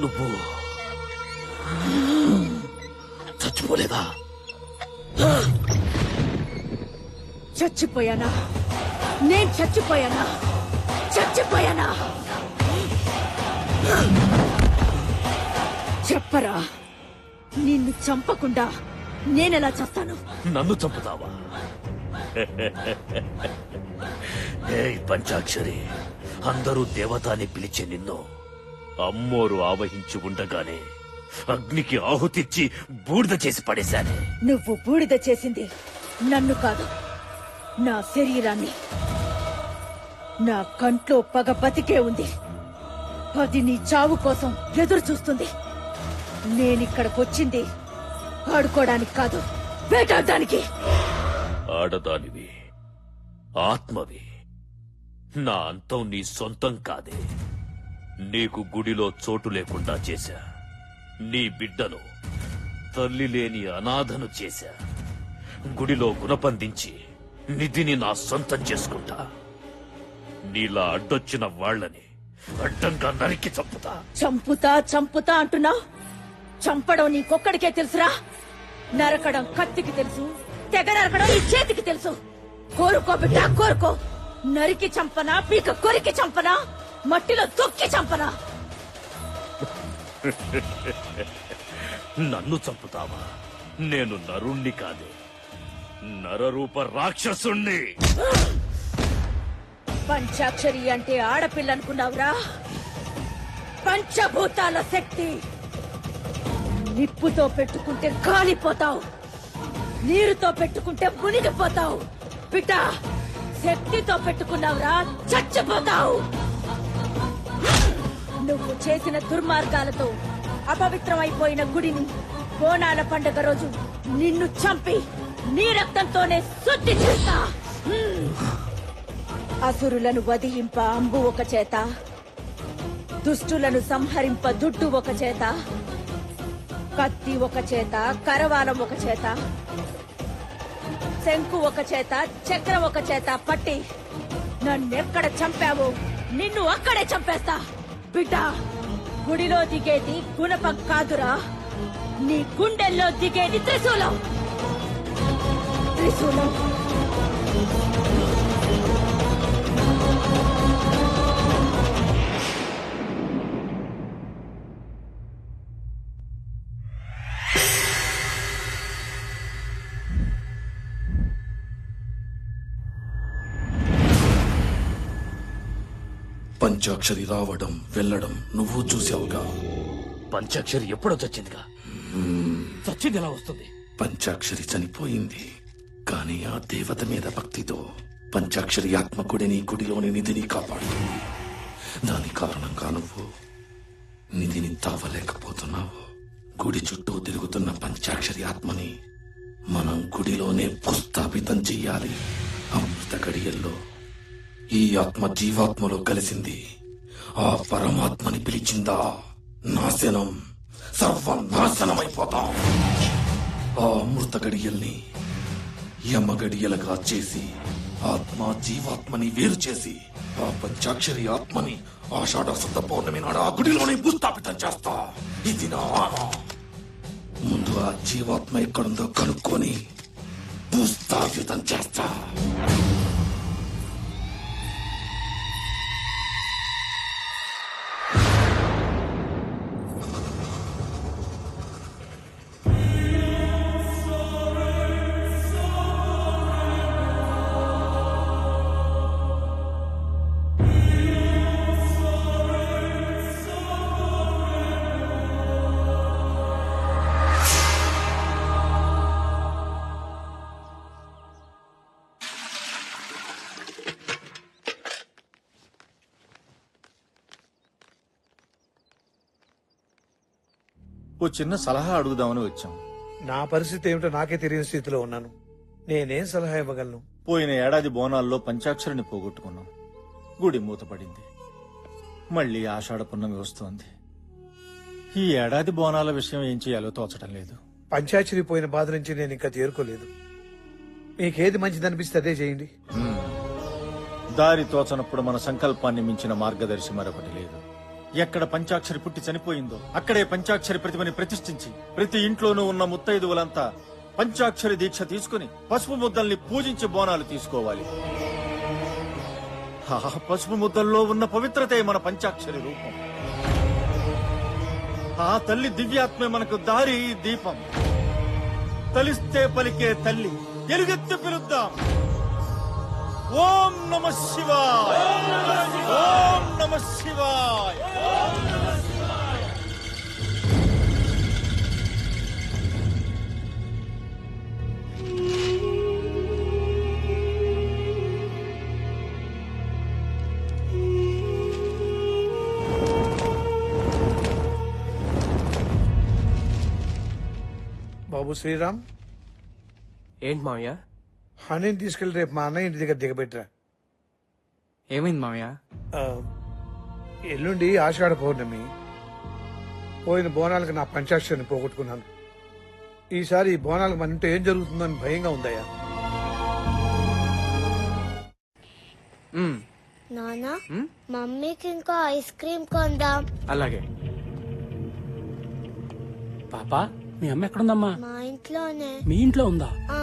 నువ్వు చచ్చిపోలేదా? చచ్చిపోయానా? నేను చచ్చిపోయానా? చచ్చిపోయానా? చెప్పరా, నిన్ను చంపకుండా నేనెలా చేస్తాను? నన్ను చంపుతావా? ఏయ్ పంచాక్షరి, అందరూ దేవత అని పిలిచే నిన్ను అమ్మోరు ఆవహించి ఉండగానే అగ్నికి ఆహుతిచ్చి బూడిద చేసి పడేశానే. నువ్వు బూడిద చేసింది నన్ను కాదు, నా శరీరాన్ని. నా కంట్లో పగ బతికే ఉంది. అది నీ చావు కోసం ఎదురు చూస్తుంది. నేనిక్కడికొచ్చింది ఆడుకోవడానికి కాదు, వేటాడడానికి. ఆడదానివి, ఆత్మవి. నా అంతం నీ సొంతం కాదే. నీకు గుడిలో చోటు లేకుండా చేశా. నీ బిడ్డను తల్లి లేని అనాథను చేశా. గుడిలో గుణపందించి నిధిని నా సొంతం చేసుకుంటా. నీలా అడ్డొచ్చిన వాళ్లని అడ్డంగా నరికి చంపుతా. చంపుతా చంపుతా అంటున్నావు. చంపడం నీకొక్కడికే తెలుసురా. నరకడం కత్తికి తెలుసు, తెగ నరకడం ఈ చేతికి తెలుసు. కోరుకో బిడ్డ, కోరుకో. నరికి చంపనా, పీక కొరికి చంపనా, మట్టిలో తొక్కి చంపనా? నన్ను చంపుతావా? నేను నరుణ్ణి కాదే, నరరూప రాక్షసుణ్ణి. పంచాక్షరి అంటే ఆడపిల్ల అనుకున్నావురా? పంచభూతాల శక్తి. నిప్పుతో పెట్టుకుంటే కాలిపోతావు, నీరుతో పెట్టుకుంటే మునిగిపోతావు. బిడ్డ, శక్తితో పెట్టుకున్నావురా, చచ్చిపోతావు. నువ్వు చేసిన దుర్మార్గాలతో అపవిత్రమైపోయిన గుడిని బోనాల పండుగ రోజు నిన్ను చంపి నీ రక్తంతోనే శుద్ధి చేస్తా. అసురులను వధింప అంబు ఒక చేత, దుష్టులను సంహరింప దుడ్డు ఒక చేత, కత్తి ఒక చేత, కరవాలం ఒక చేత, శంకు ఒక చేత, చక్రం ఒక చేత పట్టి నన్నెక్కడ చంపావో నిన్ను అక్కడే చంపేస్తా. బిడ్డ, గుడిలో దిగేది గుణపం కాదురా, నీ గుండెల్లో దిగేది త్రిశూలం. త్రిశూలం. పంచాక్షరి రావడం వెళ్ళడం నువ్వు చూసావుగా. పంచాక్షరి ఎప్పుడో చచ్చిందిగా. చచ్చింది ఎలా వస్తుంది? పంచాక్షరి చనిపోయింది, కానీ ఆ దేవత మీద భక్తితో పంచాక్షరి ఆత్మ గుడిని, గుడిలోని నిధిని కాపాడుతుంది. దాని కారణంగా నువ్వు నిధిని తావలేకపోతున్నావు. గుడి చుట్టూ తిరుగుతున్న పంచాక్షరి ఆత్మని మనం గుడిలోనే భూస్థాపితం చెయ్యాలి. అమృత గడియల్లో ఈ ఆత్మ జీవాత్మలో కలిసింది. ఆ పరమాత్మని పిలిచిందా నాశనం, సర్వనాశనమైపోతాం. ఆ అమృత గడియల్ని యమగడియలుగా చేసి ఆత్మ జీవాత్మని వేరు చేసి ఆ పంచాక్షరి ఆత్మని ఆషాఢ శుద్ధ పౌర్ణమి నాడు ఆ గుడిలోనే భూస్థాపితం చేస్తా. ఇది నా ఆన. ముందు ఆ జీవాత్మ ఎక్కడుందో కనుక్కొని భూస్థాపితం చేస్తా. ఓ చిన్న సలహా అడుగుదామని వచ్చాం. నా పరిస్థితి ఏమిటో నాకే తెలియని స్థితిలో ఉన్నాను. నేనేం సలహా ఇవ్వగలను? పోయిన ఏడాది బోనాల్లో పంచాక్షరిని పోగొట్టుకున్నాం. గుడి మూతపడింది. మళ్ళీ ఆషాఢ పున్నమి వస్తోంది. ఈ ఏడాది బోనాల విషయం ఏం చేయాలో తోచడం లేదు. పంచాక్షరి పోయిన బాధ నుంచి నేను ఇంకా తేరుకోలేదు. మీకేది మంచిదనిపిస్తే అదే చేయండి. దారి తోచనప్పుడు మన సంకల్పాన్ని మించిన మార్గదర్శి మరొకటి లేదు. ఎక్కడ పంచాక్షరి పుట్టి చనిపోయిందో అక్కడే పంచాక్షరి ప్రతిమని ప్రతిష్ఠించి ప్రతి ఇంట్లోనూ ఉన్న ముత్తైదువులంతా పంచాక్షరి దీక్ష తీసుకుని పసుపు ముద్దల్ని పూజించి బోనాలు తీసుకోవాలి. ఆ పసుపు ముద్దల్లో ఉన్న పవిత్రతే మన పంచాక్షరి రూపం. ఆ తల్లి దివ్యాత్మే మనకు దారి దీపం. తలిస్తే పలికే తల్లి ఎలుగెత్తి పిలుద్దాం. ఓం నమ శివాయ, ఓం నమ శివాయ. బాబు శ్రీరామ్, ఏంటి మావయ్య? హనీని తీసుకెళ్లి రేపు మా అన్నయ్య ఇంటి దగ్గర దిగబెట్టరా. ఏమైంది మామయ్య? ఎల్లుండి ఆషాఢ పౌర్ణమి. పోయిన బోనాలకు నా పంచాక్షరిని పోగొట్టుకున్నాను. ఈసారి ఈ బోనాలకు మన ఇంట్లో ఏం జరుగుతుందని భయంగా ఉందయ్యా. నానా, మమ్మీకి ఇంకో ఐస్ క్రీమ్ కొందాం. అలాగే. పాపా, మీ అమ్మ ఎక్కడుందమ్మా? మా ఇంట్లోనే. మీ ఇంట్లో ఉందా? ఆ.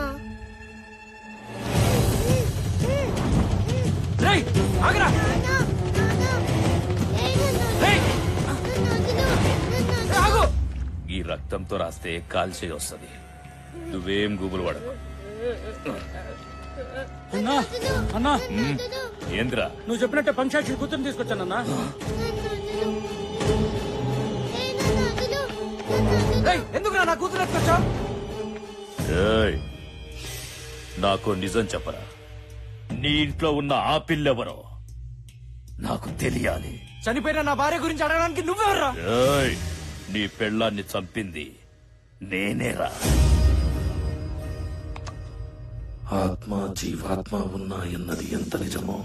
ఈ రక్తంతో రాస్తే కాల్చే వస్తుంది. నువ్వేం గుబులు పడకు. అన్నా, అన్నా, ఏంద్రా? నువ్వు చెప్పినట్టే పంచాక్షరి కూతురు తీసుకొచ్చానన్నా. ఎందుకు నా కూతురు ఎత్తుకొచ్చా? నాకు నిజం చెప్పరా? నీ ఇంట్లో ఉన్న ఆ పిల్లెవరో నాకు తెలియాలి. చనిపోయిన నా భార్య గురించి అడగడానికి నువ్వెవర్రా? నీ పెళ్ళాన్ని చంపింది నేనేరా. ఆత్మ జీవాత్మ ఉన్నాయన్నది ఎంత నిజమో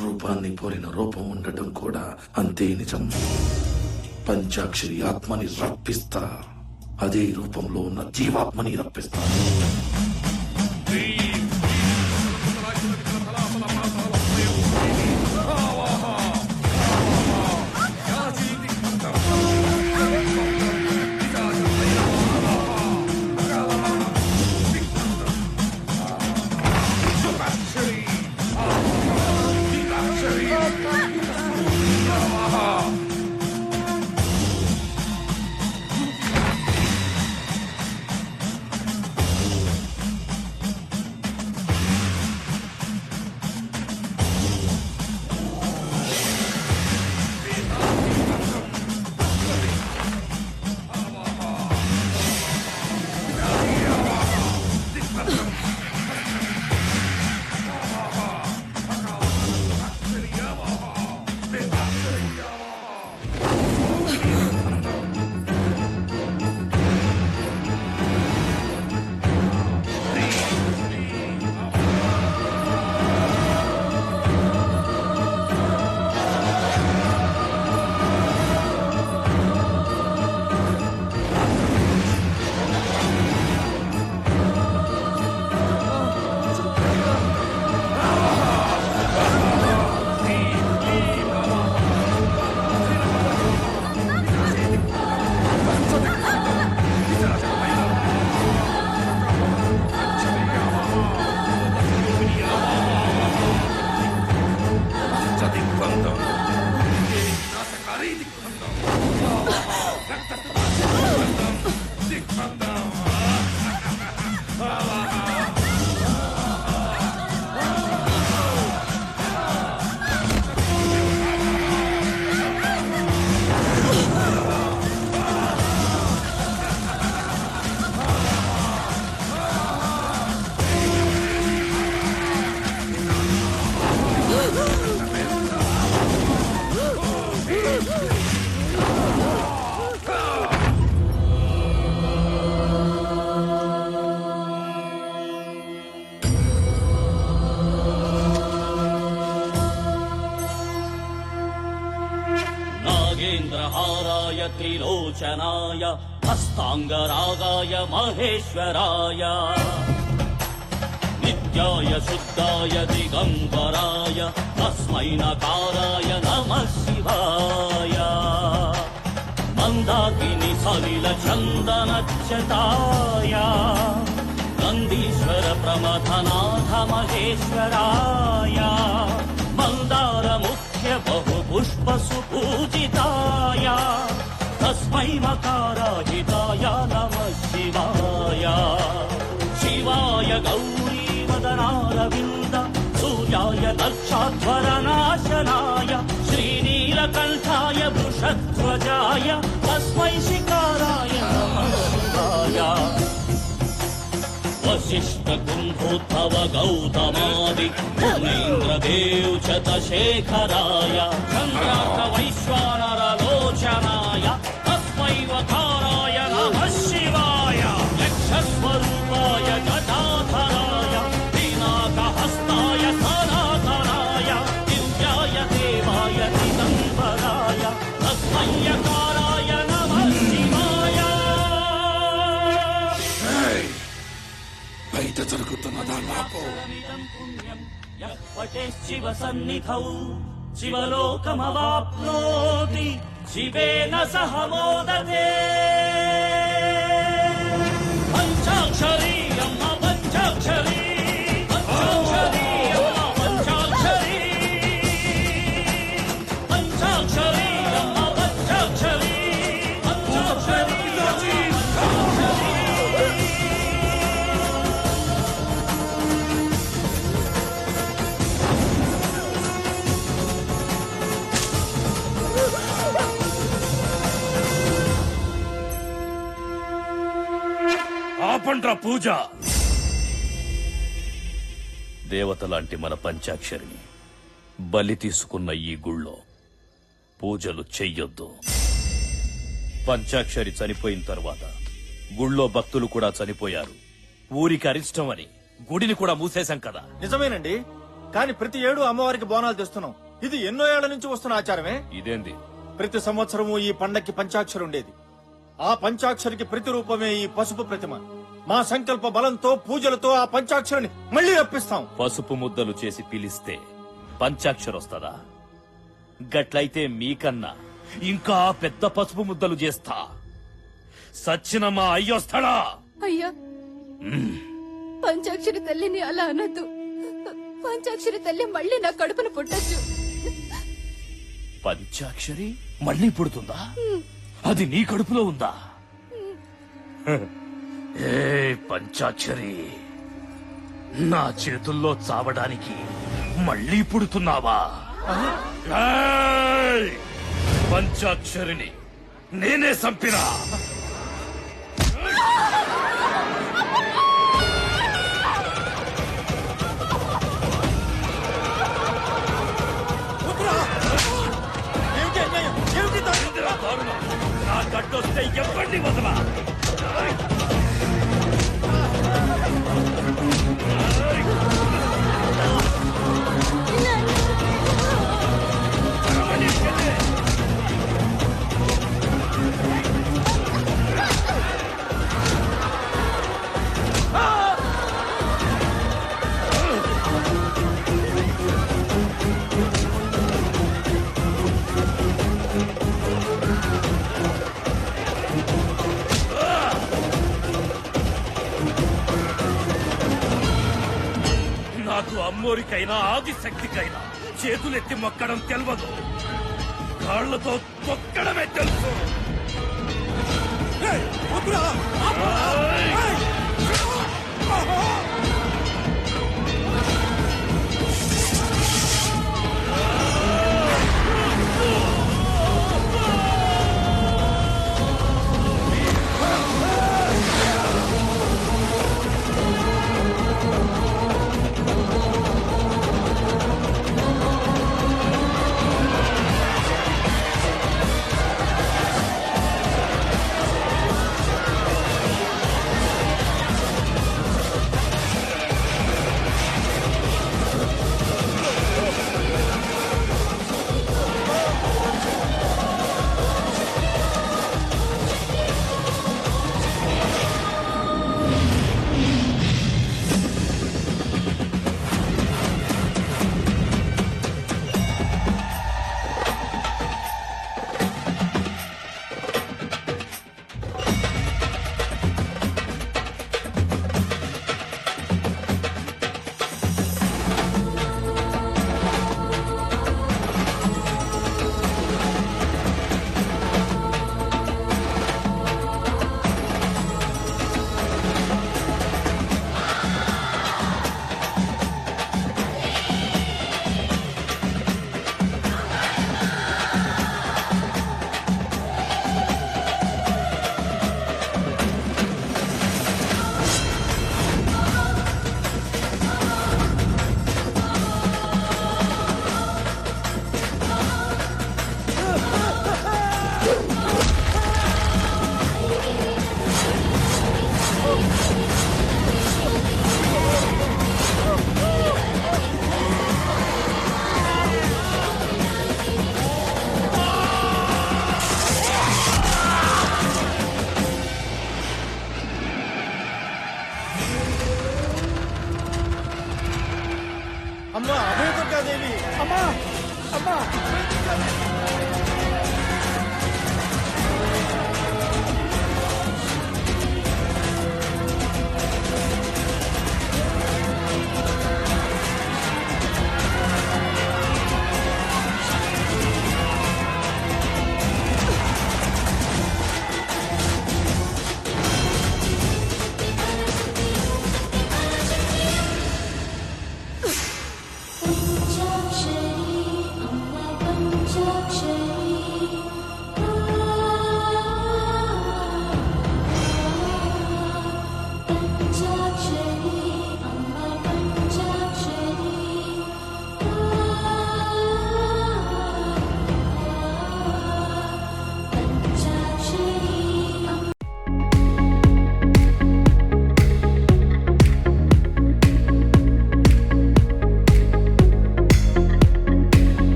రూపాన్ని పోలిన రూపం ఉండటం కూడా అంతే నిజం. పంచాక్షరి ఆత్మని రప్పిస్తా, అదే రూపంలో ఉన్న జీవాత్మని రప్పిస్తా. ఓంకారాయ త్రిలోచనాయ హస్తాంగరాగాయ మహేశ్వరాయ నిత్యాయ శుద్ధాయ దిగంబరాయ తస్మై నకారాయ నమః శివాయ మందాకిని సలిల చందనచ్చతాయ నందీశ్వర ప్రమథనాథ మహేశ్వరాయ మందార ముఖ్య బహు పుష్ప సుపూజితాయ తస్మై మకారాజితాయ నమః శివాయ శివాయ గౌరీ వదనారవింద సూర్యాయ దక్షాధ్వరనాశనాయ శ్రీనీలకంఠాయ వృషధ్వజాయ తస్మై శిఖారాయ నమః శివాయ वशिष्ठ कुंभोत्थव गौतमादि मुनीन्द्र देव शतशेखराय चंद्रार्क वैश्वानर लोचनाय तस्मै वकाराय नमः शिवाय यक्षस्वरूपाय जटाधराय पिनाकहस्ताय सनातनाय दिव्याय देवाय दिगंबराय तस्मै यकाराय नमः शिवाय బయట జరుగుతున్నదా నాకు శివ సన్నిధౌ శివలోకమవాప్నోతి శివేన సహ మోదతే పంచాక్షరీ అమ్మ పంచాక్షరీ పంచాక్షరీ అమ్మ పంచాక్షరీ పంచాక్షరీ అమ్మ పంచాక్షరీ పంచాక్షరీ ఆపండ్రా పూజ. దేవత లాంటి మన పంచాక్షరిని బలి తీసుకున్న ఈ గుళ్ళో పూజలు చెయ్యొద్దు. పంచాక్షరి చనిపోయిన తర్వాత గుళ్ళో భక్తులు కూడా చనిపోయారు. ఊరికి అరిష్టం అని గుడిని కూడా మూసేశాం కదా. నిజమేనండి, కానీ ప్రతి ఏడు అమ్మవారికి బోనాలు తెస్తున్నాం. ఇది ఎన్నో ఏళ్ల నుంచి వస్తున్న ఆచారమే. ఇదేంది? ప్రతి సంవత్సరము ఈ పండక్కి పంచాక్షరి ఉండేది. ఆ పంచాక్షరికి ప్రతిరూపమే ఈ పసుపు ప్రతిమ. మా సంకల్ప బలంతో పూజలతో ఆ పంచాక్షరిని మళ్లీ రప్పిస్తాం. పసుపు ముద్దలు చేసి పిలిస్తే పంచాక్షరొస్తదా? గట్లయితే మీకన్నా ఇంకా పెద్ద పసుపు ముద్దలు చేస్తా. సచ్చిన మా అయ్యొస్తాడా? అయ్యా, పంచాక్షరి తల్లిని అలా అనొద్దు. పంచాక్షరి తల్లి మళ్ళీ నా కడుపును పుట్టచ్చు. పంచాక్షరి మళ్ళీ పుడుతుందా? అది నీ కడుపులో ఉందా? ఏ పంచాక్షరి, నా చేతుల్లో చావడానికి మళ్ళీ పుడుతున్నావా? ఏయ్! పంచాక్షరిని నేనే చంపినా. నా గడ్డొస్తే ఎవరిని వదలా. నాకు అమ్మోరికైనా ఆదిశక్తికైనా చేతులెత్తి మొక్కడం తెలవదు, కాళ్లతో తొక్కడమే తెలుసు.